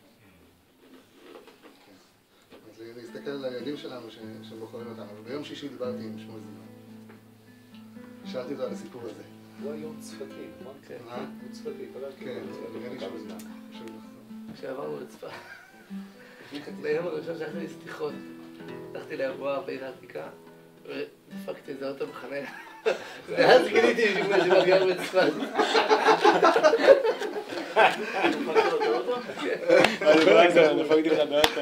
אז להסתכל על הילדים שלנו שבוחרים אותנו. ביום שישי דיברתי עם שמואל זיוון. שאלתי אותו על הסיפור הזה. הוא היום צפתי, נכון? כן. הוא צפתי, פגשתי. כן, נראה לי שהוא זמן. כשעברנו לצפת. ביום הראשון שהלכתי לי סליחות. הלכתי לאירוע בעיר העתיקה, ודפקתי איזה אוטו בחניה. ואז גיליתי שמואל זיוון גר בצפת. דפקת לו את האוטו? אני דפקתי לך באוטו.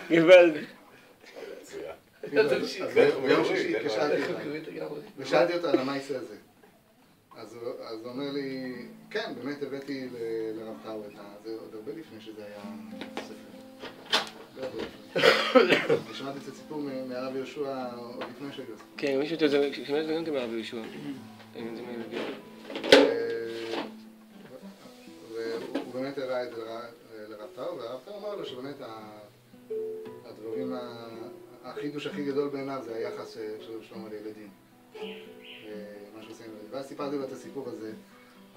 גיבלתי. ביום שישי ושאלתי אותו על המייסה הזה. אז הוא אומר לי, כן, באמת הבאתי לרב טאו את זה עוד הרבה לפני שזה היה ספר. שמעתי את הסיפור מהרב יהושע עוד לפני שהגעתי. כן, מישהו את זה, שמעתי גם מהרב יהושע. והוא באמת הראה את זה לרב טאו, והרב טאו אמר לו שבאמת הדברים, החידוש הכי גדול בעיניו זה היחס של שלמה לילדים. מה שעושים לילדים. ואז סיפרתי לו את הסיפור הזה,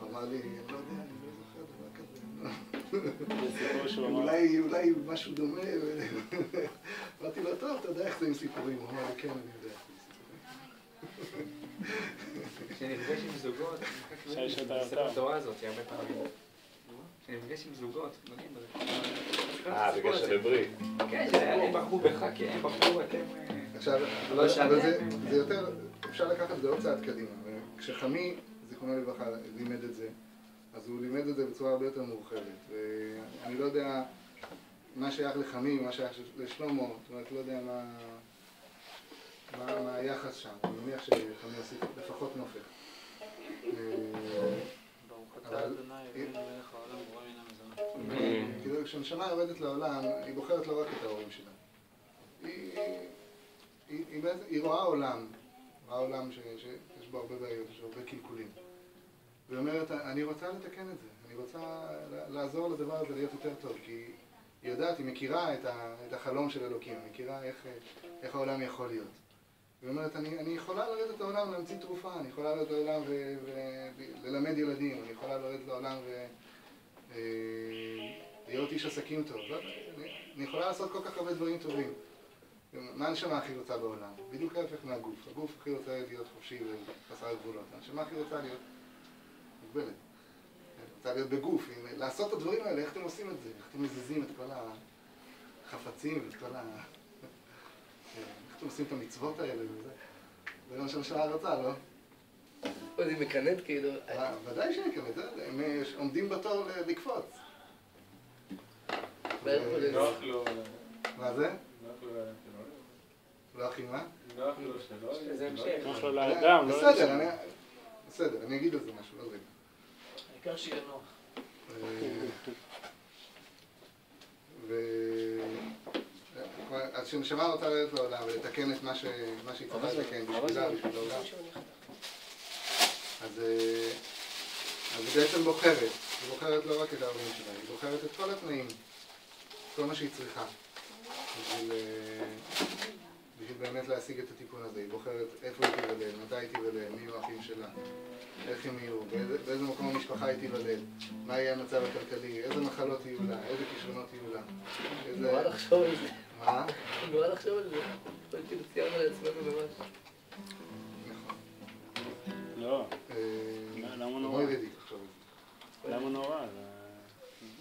הוא אמר לי, אני לא יודע, אני לא זוכר דבר כזה. אולי משהו דומה. אמרתי לו, טוב, אתה יודע איך זה עם סיפורים. הוא אמר לי, כן, אני יודע איך זה עם סיפורים. כשנפגש עם זוגות, בספר התורה הזאת, הרבה פעמים. כשנפגש עם זוגות, מדהים בזה. בגלל שלברית. כן, הם בחרו בך, כי הם בחרו, אתם... עכשיו, אבל זה יותר, אפשר לקחת את זה עוד צעד קדימה. כשחמי, זיכרונו לברכה, לימד את זה, אז הוא לימד את זה בצורה הרבה יותר מורחבת. ואני לא יודע מה שייך לחמי, מה שייך לשלמה, זאת אומרת, לא יודע מה היחס שם. אני מניח שחמי עושה לפחות נופך. ברוך אתה אדוני, אבינו מלך העולם, ברא מן המזון. כאילו, כשנשמה יורדת לעולם, היא בוחרת לא רק את ההורים שלה. היא רואה עולם שיש בו הרבה בעיות, יש הרבה קלקולים. והיא אומרת, אני רוצה לתקן את זה, אני רוצה לעזור לדבר הזה להיות יותר טוב, כי היא יודעת, היא מכירה את החלום של אלוקים, היא מכירה איך העולם יכול להיות. והיא אומרת, אני יכולה לרדת לעולם להמציא תרופה, אני יכולה לרדת לעולם וללמד ילדים, אני יכולה לרדת לעולם ולהיות איש עסקים טוב. אני יכולה לעשות כל כך הרבה דברים טובים. מה הנשמה הכי רוצה בעולם? בדיוק ההפך מהגוף. הגוף הכי רוצה להיות חופשי וחסר גבולות. הנשמה הכי רוצה להיות מוגבלת. רוצה להיות בגוף. לעשות את הדברים האלה, איך אתם עושים את זה? איך אתם מזיזים את כל החפצים ואת כל איך אתם עושים את המצוות האלה וזה? זה מה שהנשמה רוצה, לא? עוד היא מקנאת כאילו. ודאי שהיא מקנאת, הם עומדים בתור לקפוץ. נוח לו... מה זה? נוח לו... לא הכי מה? נוח לו שלא... זה המשך. נוח לו לאדם, לא... בסדר, אני אגיד על זה משהו, לא רגע. העיקר שיהיה נוח. אז כשנשמה רוצה ללכת לעולם ולתקן את מה שהיא צריכה לתקן בשבילה, בשביל העולם. אז היא בעצם בוחרת. היא בוחרת לא רק את ההורים שלה, היא בוחרת את כל התנאים, כל מה שהיא צריכה. בשביל באמת להשיג את התיקון הזה. היא בוחרת איפה היא תיוולד, מתי היא תיוולד, מי יהיו האחים שלה, איך הם יהיו, באיזה מקום המשפחה היא תיוולד, מה יהיה המצב הכלכלי, איזה מחלות יהיו לה, איזה כישרונות יהיו לה. נורא לחשוב על זה. מה? נורא לחשוב על זה. כאילו ציירנו לעצמנו ממש. נכון. לא. למה נורא? לא ידידי, תחשוב על זה. למה נורא?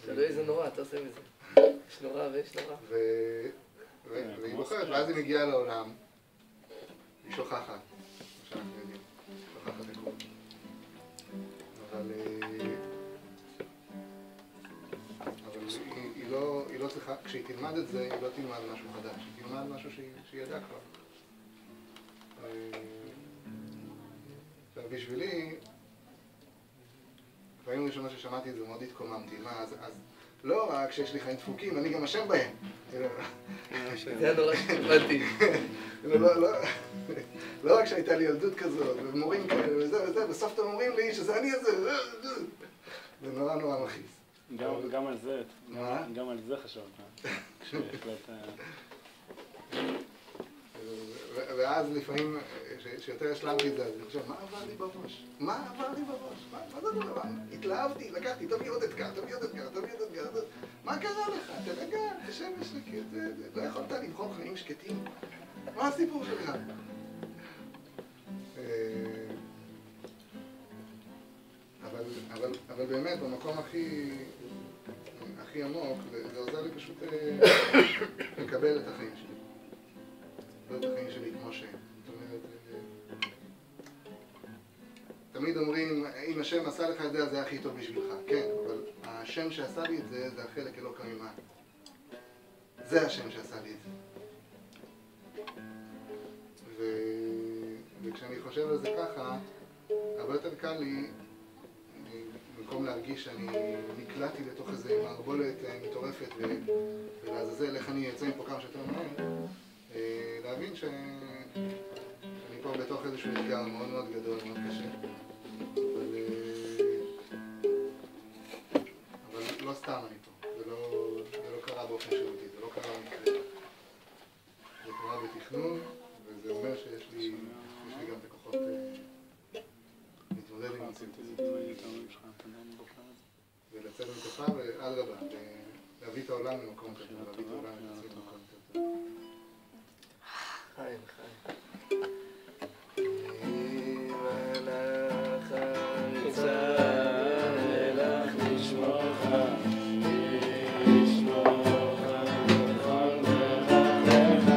תלוי איזה נורא, אתה עושה מזה. יש נורא ויש נורא. והיא בוחרת, ואז היא מגיעה לעולם, היא שוכחת, שאנחנו יודעים, שוכחת הכל. אבל היא לא צריכה, כשהיא תלמד את זה, היא לא תלמד משהו חדש, היא תלמד משהו שהיא ידעה כבר. עכשיו בשבילי, פעמים ראשונה ששמעתי את זה מאוד התקוממתי, מה אז לא רק שיש לי חיים דפוקים, אני גם אשם בהם. זה הנורא שקיבלתי. לא רק שהייתה לי ילדות כזאת, ומורים כאלה וזה, בסוף אתם אומרים לי שזה אני הזה. זה נורא נורא מכעיס. גם על זה, מה? גם על זה חשבת. ואז לפעמים, שיותר השלמתי את זה, אני חושב, מה עבר לי בראש? מה עבר לי בראש? מה זה הדבר? התלהבתי, לקחתי, תביא עוד אתגר, תביא עוד אתגר, תביא עוד אתגר. מה קרה לך? תרגע, תשב בשקט, לא יכולת לבחור חיים שקטים? מה הסיפור שלך? אבל באמת, במקום הכי עמוק, זה עוזר לי פשוט לקבל את החיים שלי. לא את החיים שלי כמו שהם. זאת אומרת, תמיד אומרים, אם השם עשה לך את זה, אז זה הכי טוב בשבילך. כן, אבל השם שעשה לי את זה, זה החלק אלוקא ממעל. זה השם שעשה לי את זה. וכשאני חושב על זה ככה, הרבה יותר קל לי, במקום להרגיש שאני נקלעתי לתוך איזה מערבולת מטורפת ולעזאזל איך אני אצא מפה כמה שיותר מהר, להבין שאני פה בתוך איזשהו אתגר מאוד מאוד גדול, מאוד קשה. אבל לא סתם אני פה, זה לא קרה באופן שירותי, זה לא קרה במקרה. זה קרה בתכנון, וזה אומר שיש לי גם את הכוחות להתמודד עם המציאות הזאת. ולצאת מתוכה ואדרבה, להביא את העולם למקום כזה, להביא את העולם למקום כזה. חיים, חיים. מלאך הריצה אלך לשמוך, לשמוך בכל דרכיך.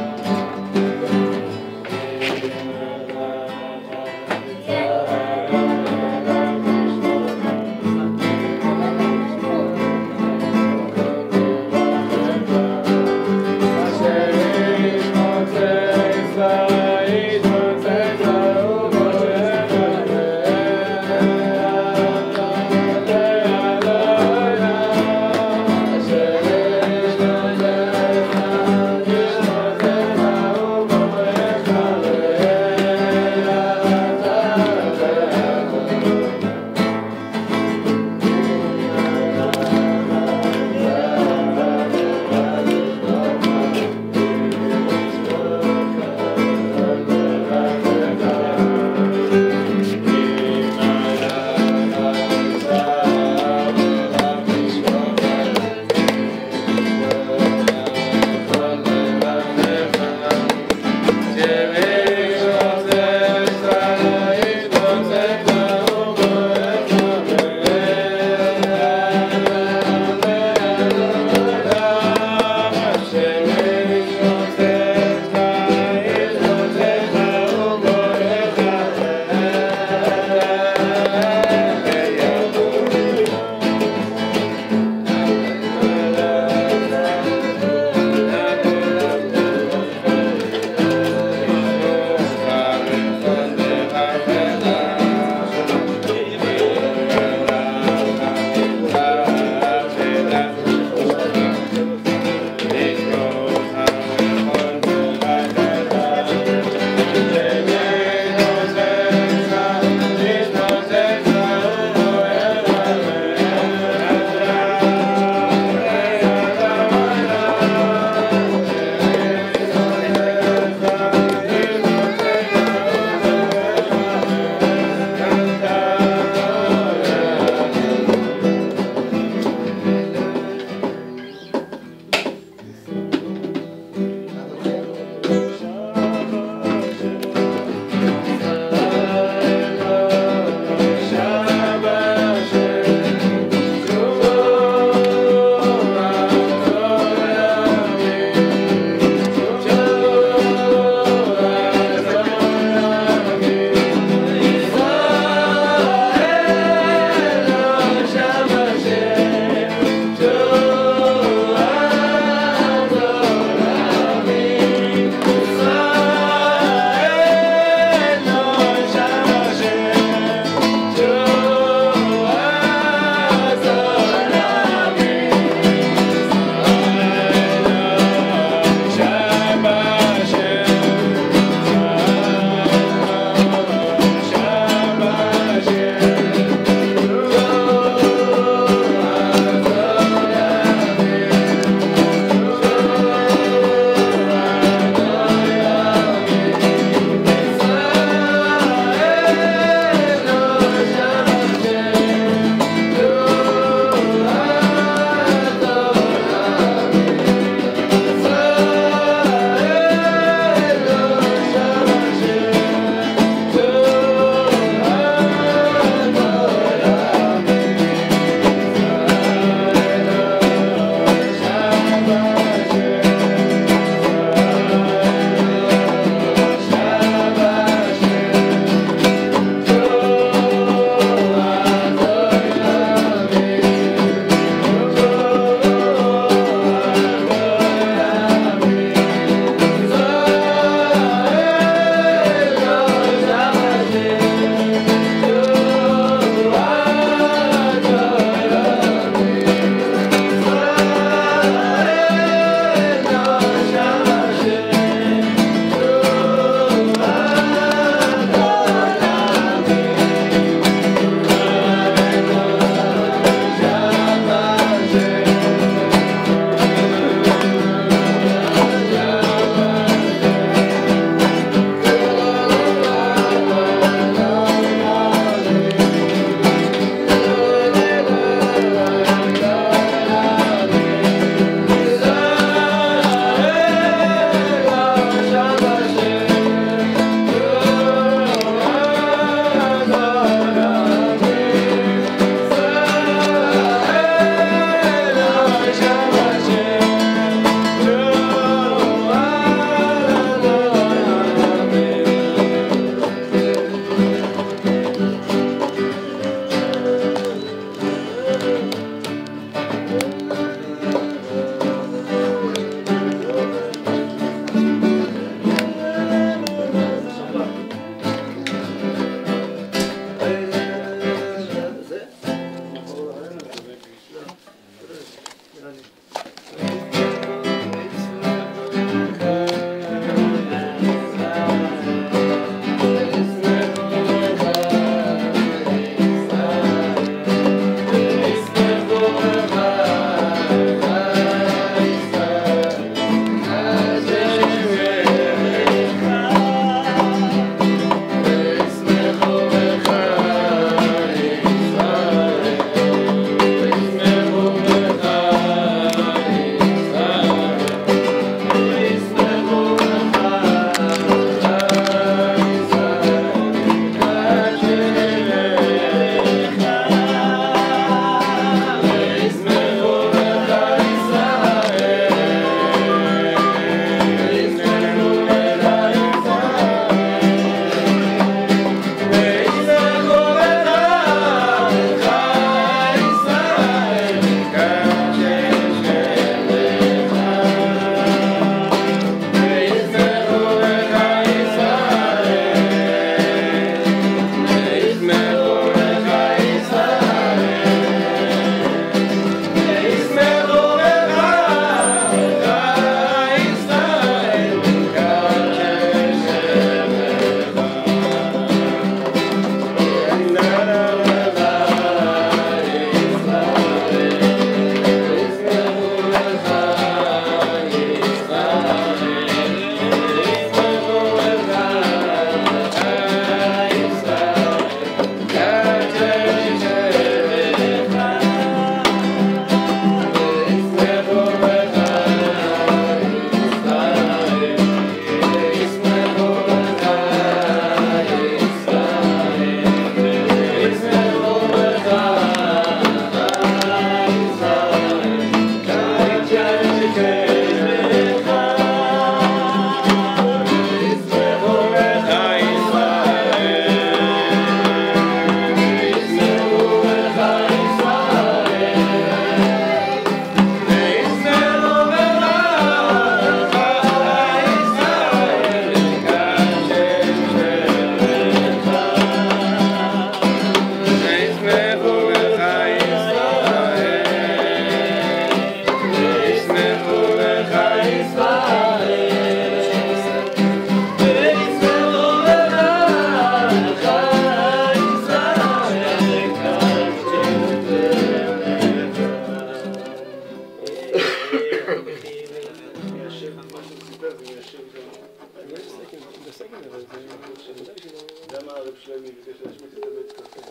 בסדר, אבל זה ודאי שלא... גם הרב שלמי ביקש להשמיט את הבית קפה.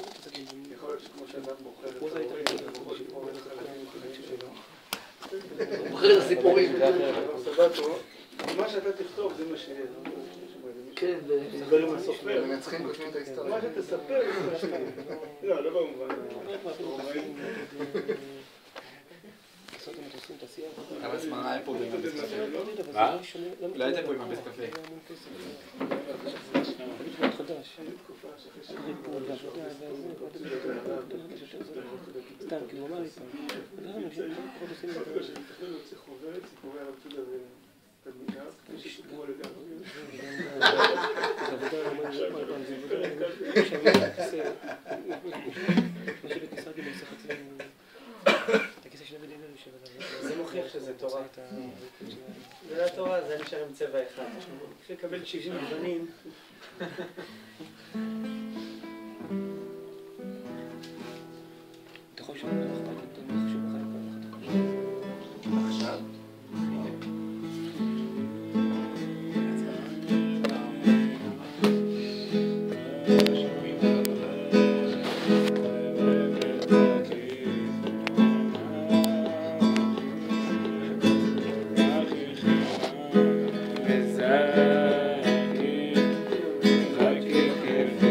יכול להיות שכמו שאדם בוחר את ההורים, הוא יכול לבחור את החלקים בחיים שלו. הוא בוחר את הסיפורים. סבתו, מה שאתה תכתוב זה מה שיהיה. כן, ספר עם הסופר. מנצחים כותבים את ההיסטוריה. מה שתספר זה מה שיהיה. לא, לא במובן. אבל הסמרה היה פה עם הבית קפה. מה? לא הייתה פה עם הבית קפה. סתם, כי הוא אמר לי פעם. שמתכנן להוציא חוברת, סיפורי הרב צודה ותלמידיו, כפי שסיפרו לגמרי. זה עבודה, זה עבודה, מה שבכיסא גיל עושה חצי... את הכיסא של המדינה יושב עליו. זה מוכיח שזה תורה. זה לא תורה, זה נשאר עם צבע אחד. בשביל לקבל 70 גוונים. אתה יכול לשאול לך אכפת, אתה חשוב לך אכפת. עכשיו? Thank you.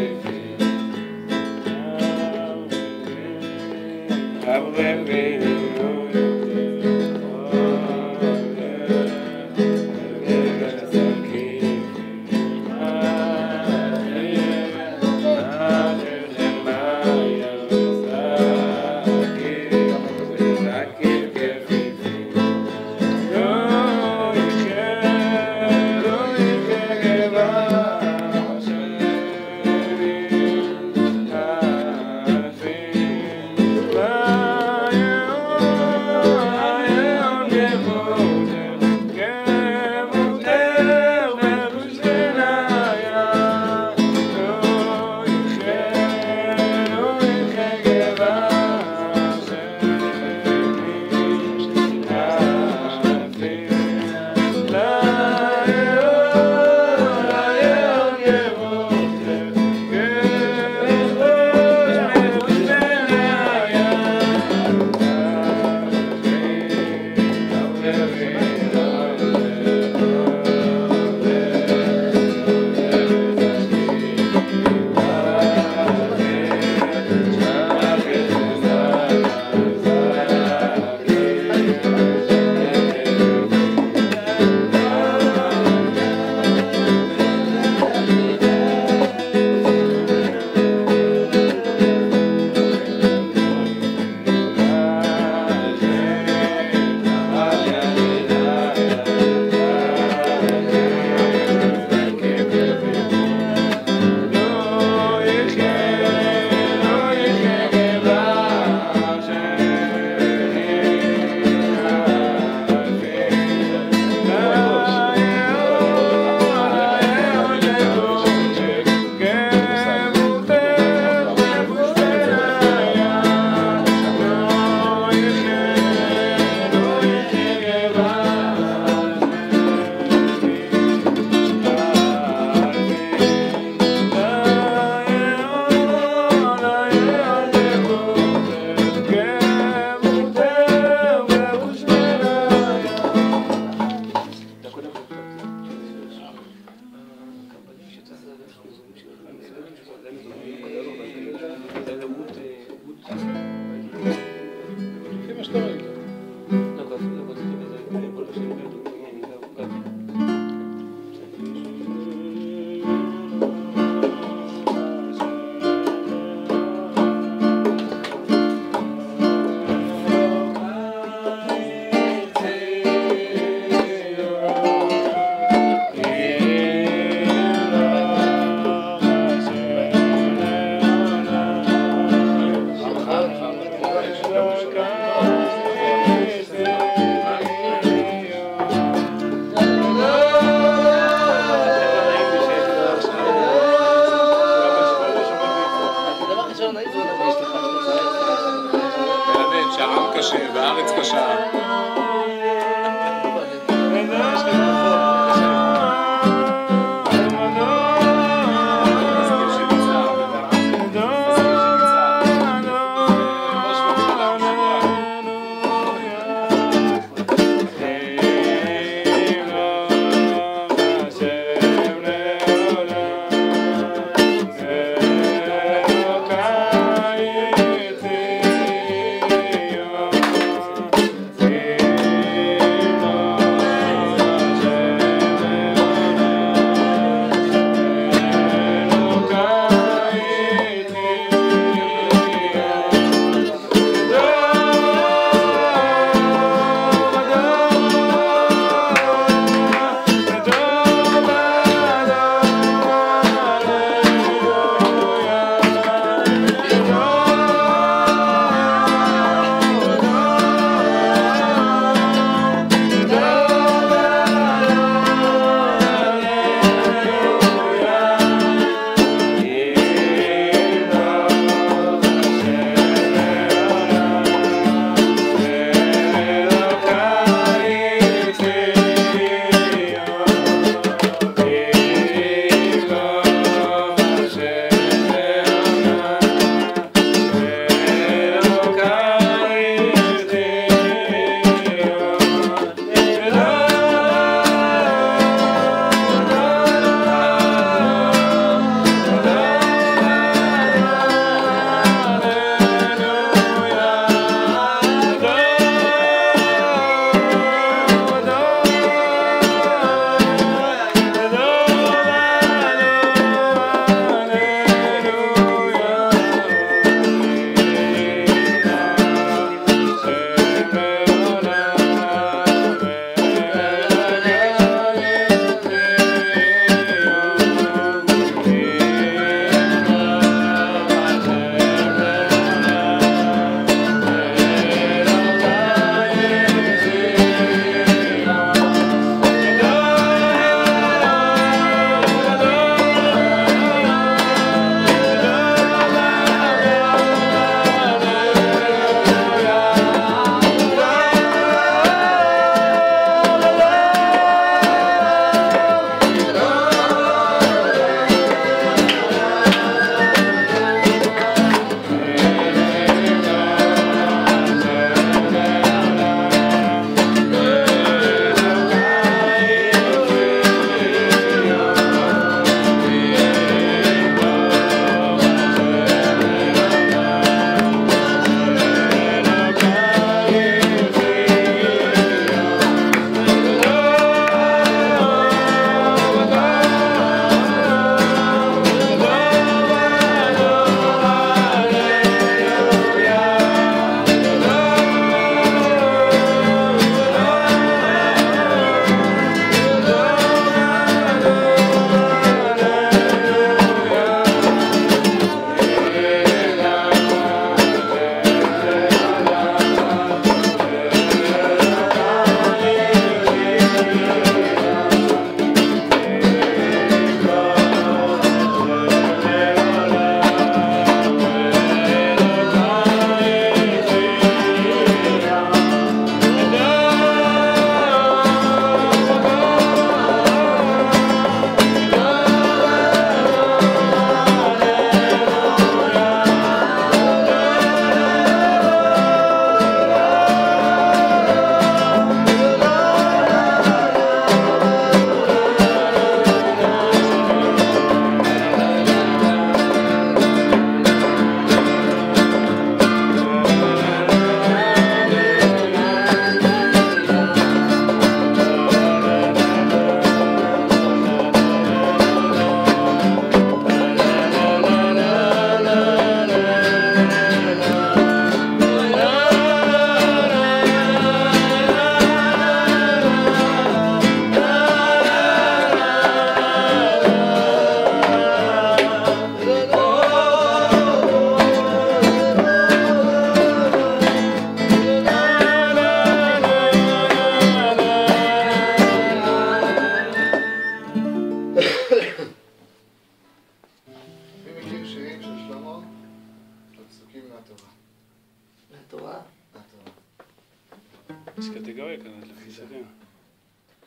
יש קטגוריה כזאת לפי סרטים.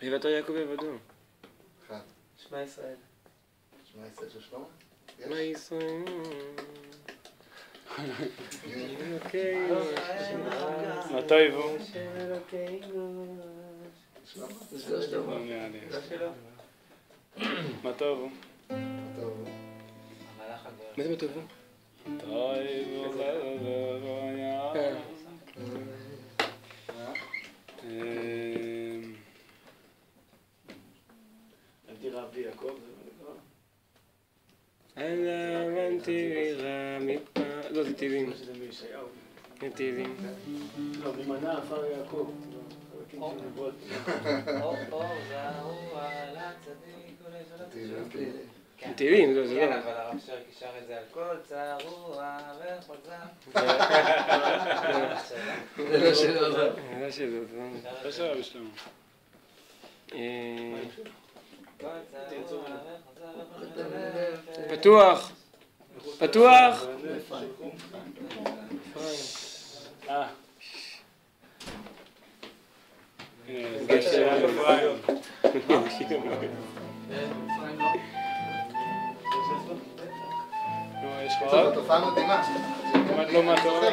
ויבטר יעקב יעבדו. אחד. שמע ישראל. שמע ישראל של שלמה? מה ישראל? מה טויבו? זה שלמה. מה טובו? טוב. מה זה מה טובו? טויבו לבויה. דירה בלי יעקב, זה מה נקרא? אלמנתי רע מפה... לא, זה טבעים. שזה מישעיהו. זה טבעים. לא, ממנה עפר יעקב. אור זרוע לצדיק ולשלום. טבעים, זה כן, לא. אבל הרב שרקי שר את זה על כל צרוע וכל זר. זה לא שלו, זה. זה שלו, זה לא שרה בשלמה. פתוח! פתוח! זה שאלה לפריים. יש לך זו עוד? תופעה מדהימה. כמעט לא אני זוכר מהתורה. עוד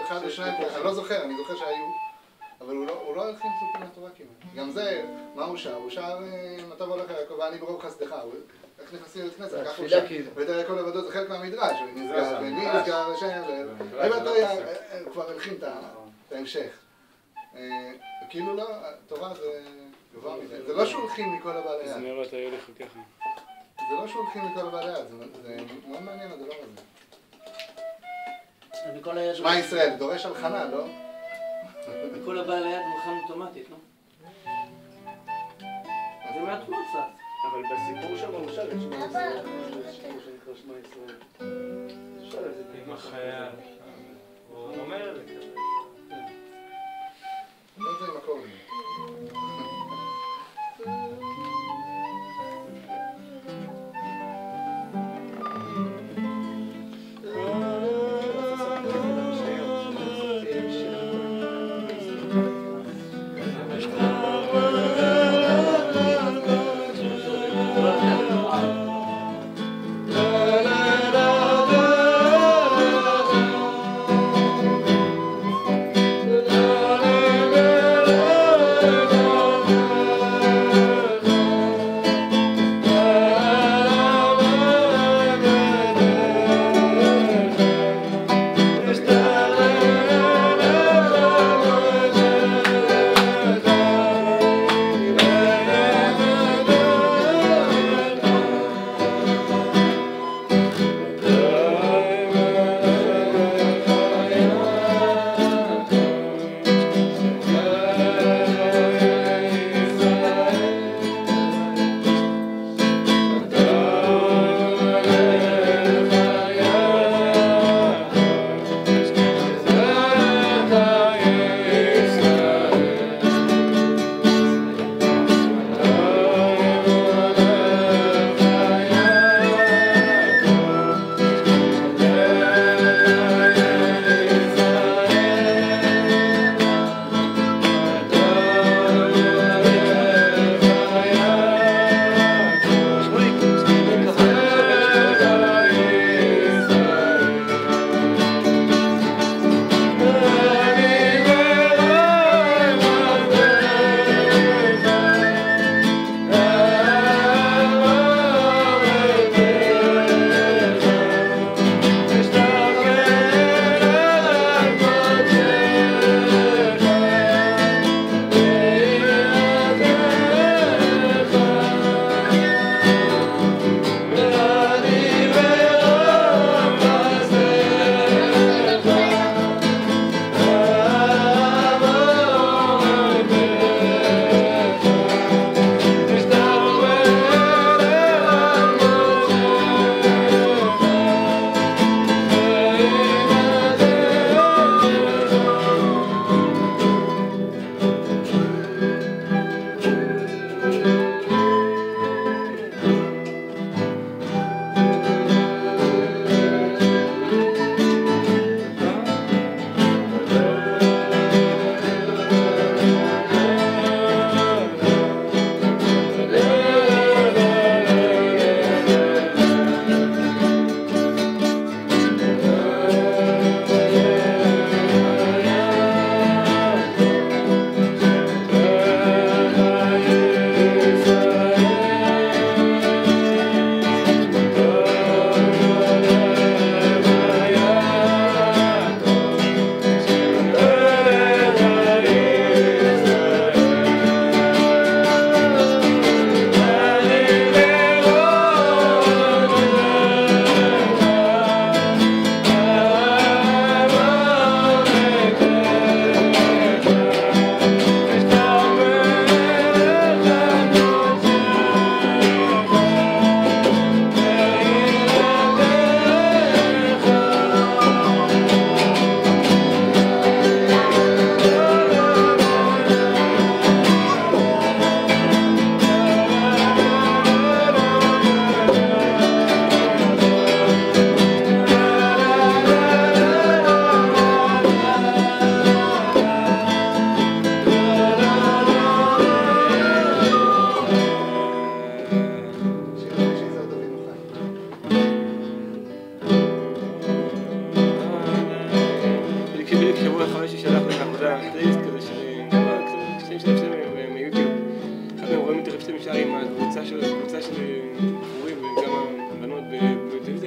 אחד או שניים, אני לא זוכר, אני זוכר שהיו, אבל הוא לא הלחין פסוקים מהתורה כמעט. גם זה, מה הוא שר? הוא שר מה טוב הולך יעקב ואני ברוב חסדך. איך נכנסים לבית כנסת? ככה הוא שר. ויתר יעקב לבדו זה חלק מהמדרש, הוא נסגר, ומי נסגר השם, הוא כבר הלחין את ההמשך. כאילו לא, התורה זה גבוה מדי. זה לא שהולכים מכל הבעלי יד. זמרות היו לך ככה. זה לא שהולכים מכל הבעלי יד, זה מאוד מעניין הדבר הזה. שמע ישראל, דורש הלחנה, לא? בכל הבעל היד מלחן אוטומטית, לא? זה מהתמות קצת. אבל בסיפור שם הוא שר את שמע ישראל. יש סיפור שנקרא שמע ישראל. שר את זה עם החייל. הוא אומר את זה כזה. לא זה עם הכל. La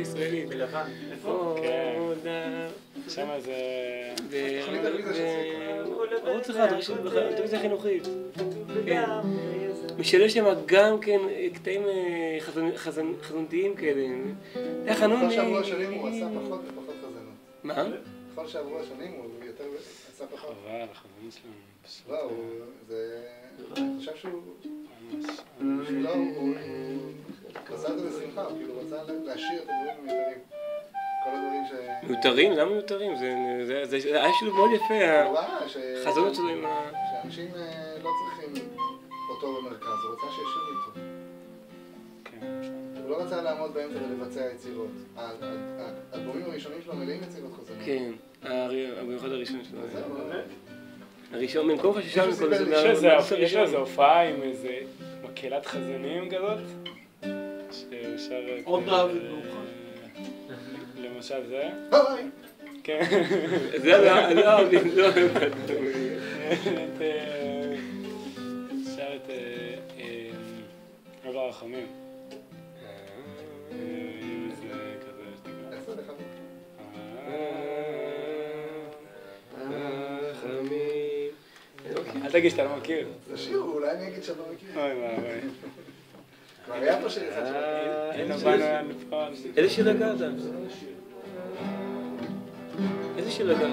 הישראלית. בלבן. איפה? כן. שם זה... ערוץ אחד, טלוויזיה חינוכית. משלש שם גם כן קטעים חזונתיים כאלה. איך בכל שעברו השנים הוא עשה פחות ופחות חזנות. מה? בכל שעברו השנים הוא יותר עשה פחות. חבל, החזון שלנו. לא, אני חושב שהוא... לא, הוא עשה את זה בשמחה, הוא כאילו רצה להשאיר את הדברים המיותרים. כל הדברים ש... מיותרים? למה מיותרים? זה היה שילוב מאוד יפה, החזונות שלו עם ה... שאנשים לא צריכים אותו במרכז, הוא רצה שישאירו איתו. הוא לא רצה לעמוד באמצע ולבצע יצירות. האלבומים הראשונים שלו מלאים יצירות חזונות. כן, במיוחד הראשון שלו. הראשון, במקום חשישה מכל זה... יש לו איזו הופעה עם איזה מקהלת חזנים כזאת? שהוא שר את... עוד דוד מאוחר. למשל זה? היי! כן. זה לא אוהבים, לא אוהבים. שר את... אב הרחמים. זה כזה שתקרא. אל תגיד שאתה לא מכיר. זה שיר, אולי אני אגיד שאתה לא מכיר. אוי ואבוי. כבר היה פה שיר אחד שלו. איזה שיר לגעת? איזה שיר לגעת?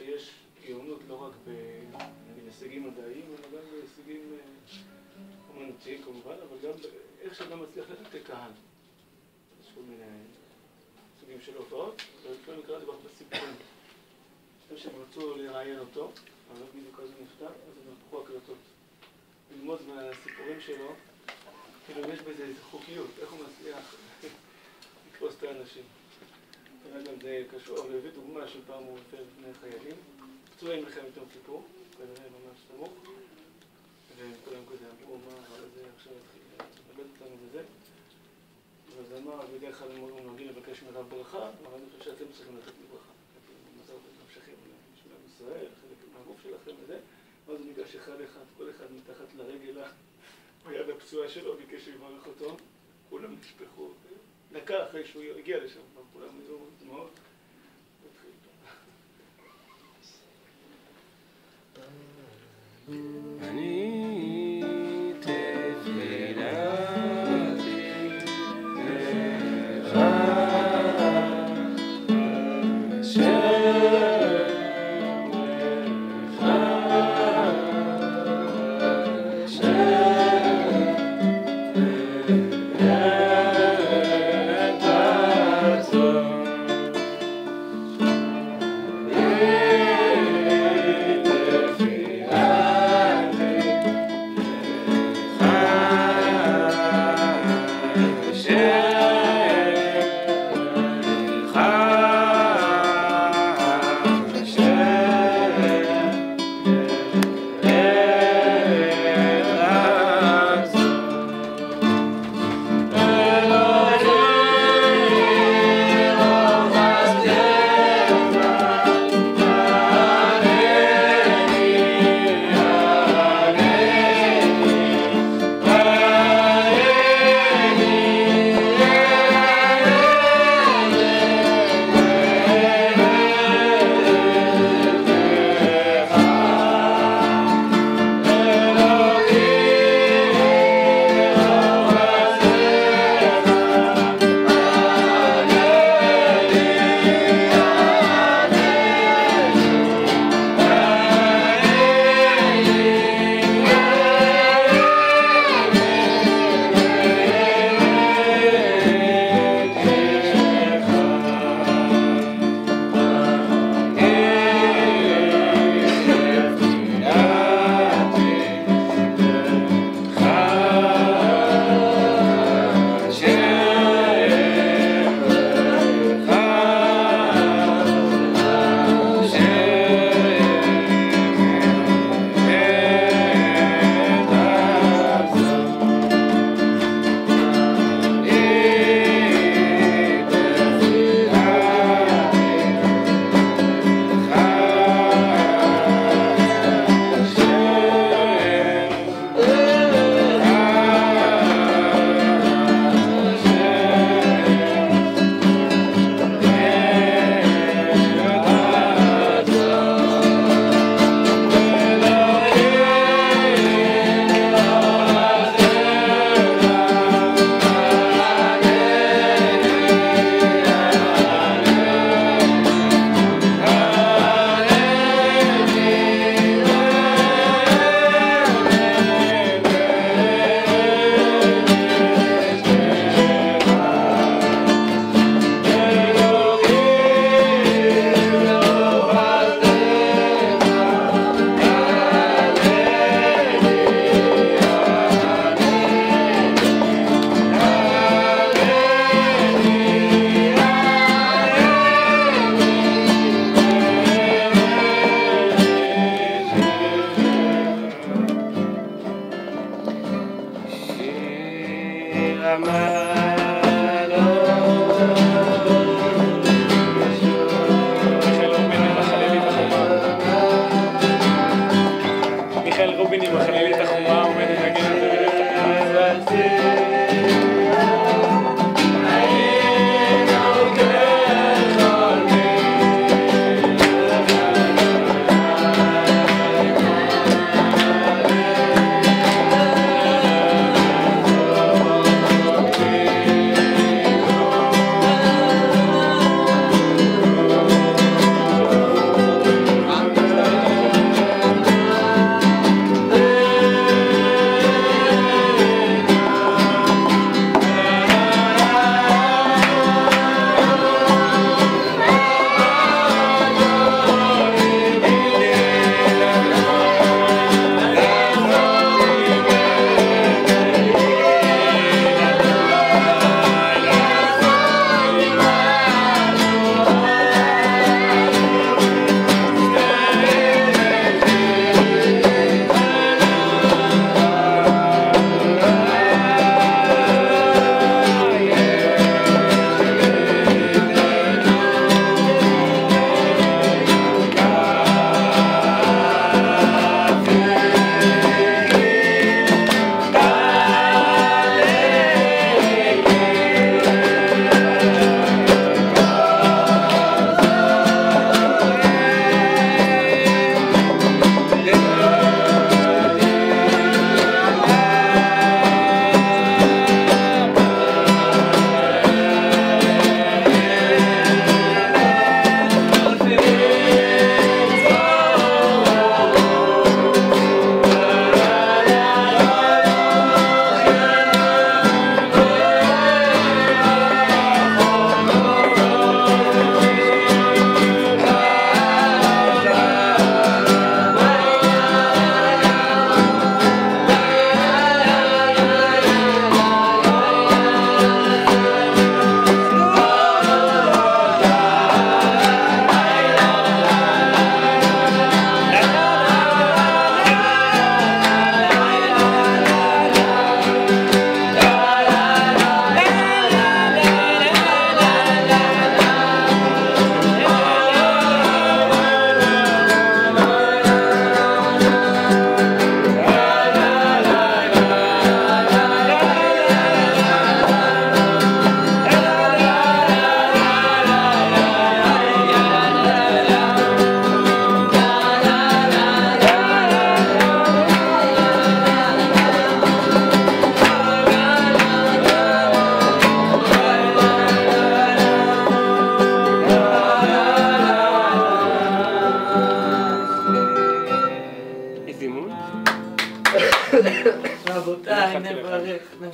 שיש גאונות לא רק בהישגים מדעיים, אלא גם בהישגים אומנותיים כמובן, אבל גם איך שאדם מצליח לתת קהל. יש כל מיני סוגים של הופעות, ולפעמים נקרא את זה בסיפורים. שהם רצו לראיין אותו, אבל בדיוק אז הוא נפטר, אז הם לקחו הקלטות. ללמוד מהסיפורים שלו, כאילו יש בזה איזו חוקיות, איך הוא מצליח לתפוס את האנשים. גם זה קשור, אבל הביא דוגמה של פעם הוא הופר לפני חיילים, פצועים מלחמת יום כיפור, כנראה ממש סמוך, והם כולם כזה אמרו, מה, אבל זה עכשיו התחיל לבד אותנו וזה. אז אמר, בדרך כלל הוא נוהגים לבקש מרב ברכה, אבל אני חושב שאתם צריכים לתת לי ברכה. מסרת את נפשכם של עם ישראל, חלק מהגוף שלכם וזה, ואז הוא ניגש אחד אחד, כל אחד מתחת לרגל ביד הפצועה שלו, ביקש לברך אותו, כולם נשפכו, דקה אחרי שהוא הגיע לשם, כולם נזו דמעות, והתחיל. אני תפילתי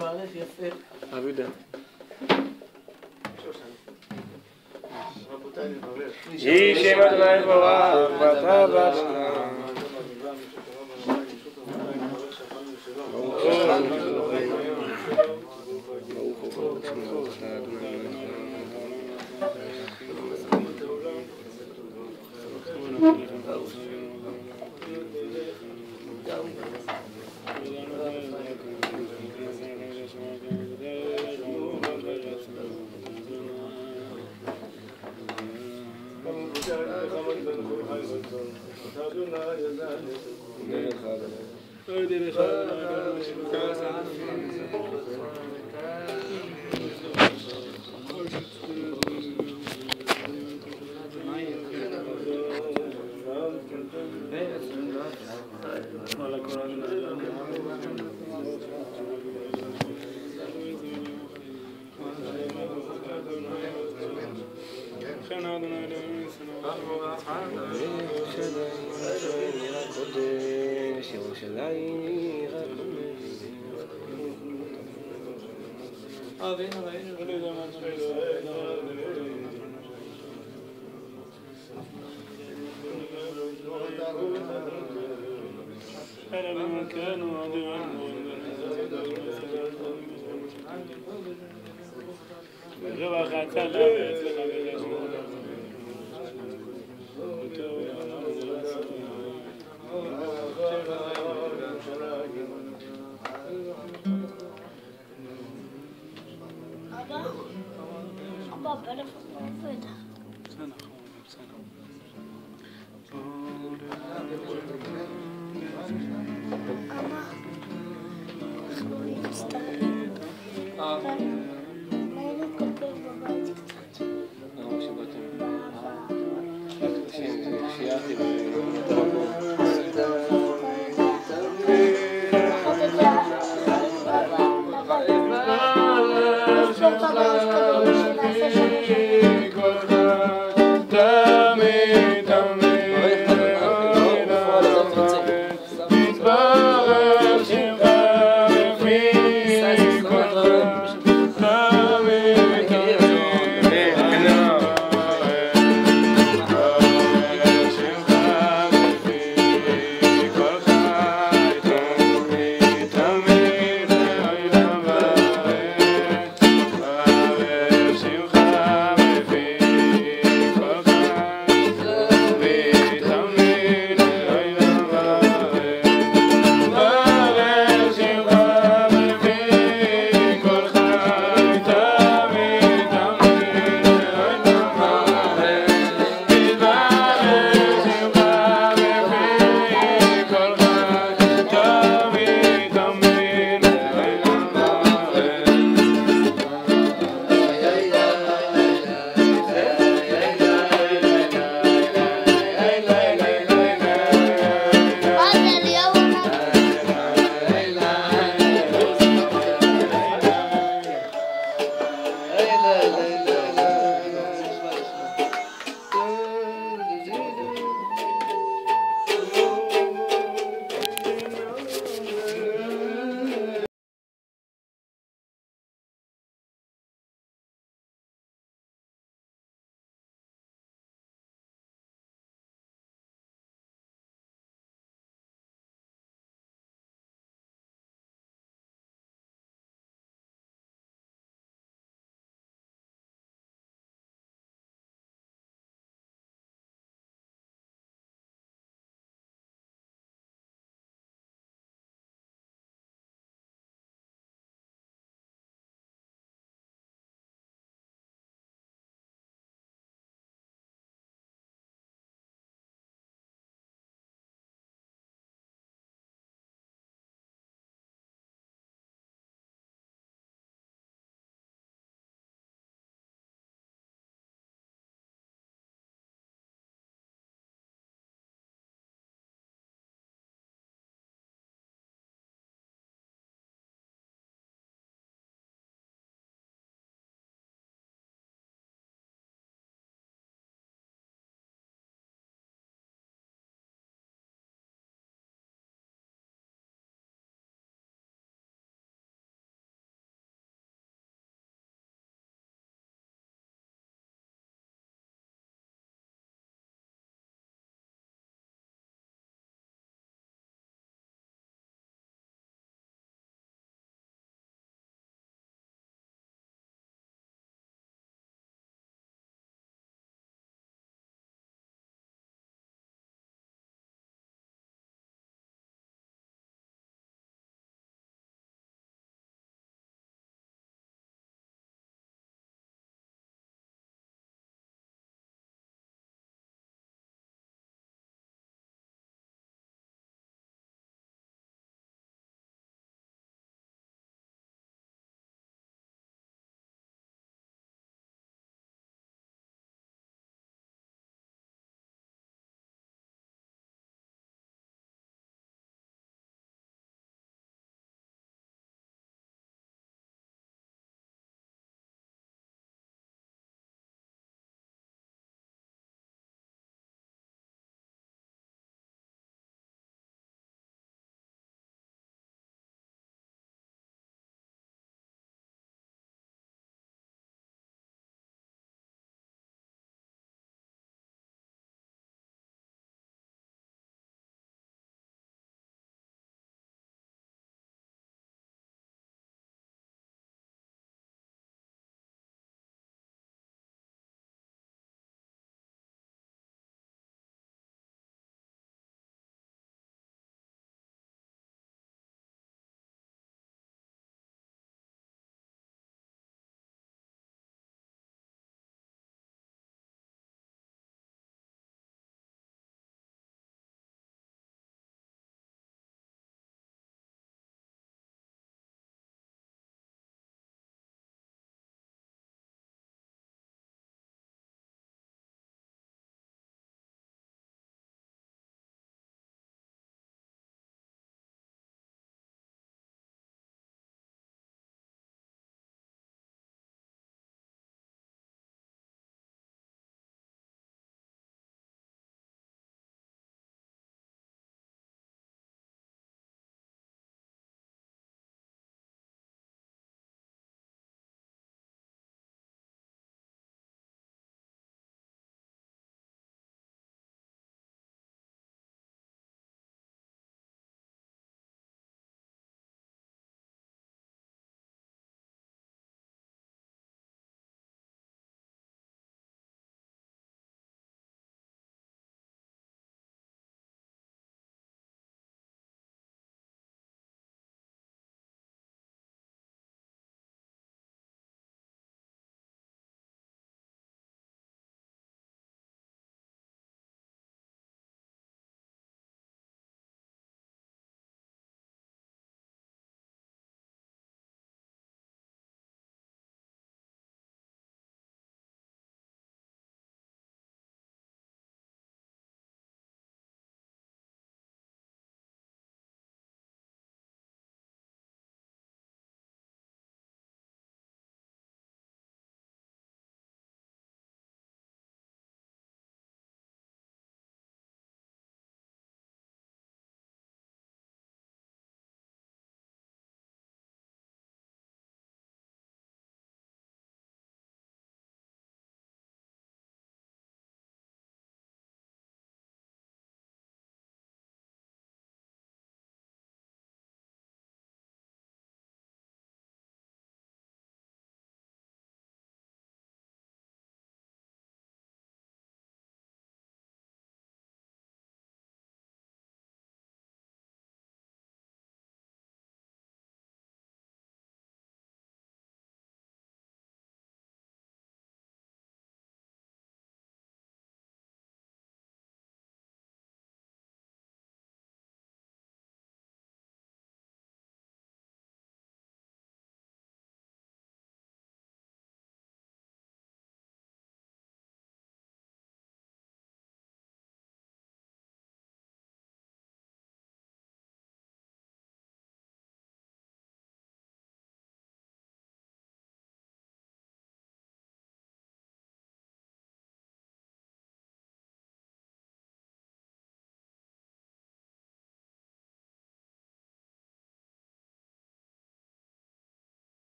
מברך יפה. אבידה. רבותיי, נברך. יהי שם אדוני יתברך, ואתה ואדוני. אבא, הפלאפון לא עובד. אבא, אנחנו מצטערים. היינו קופים בבית קצת. שיירתי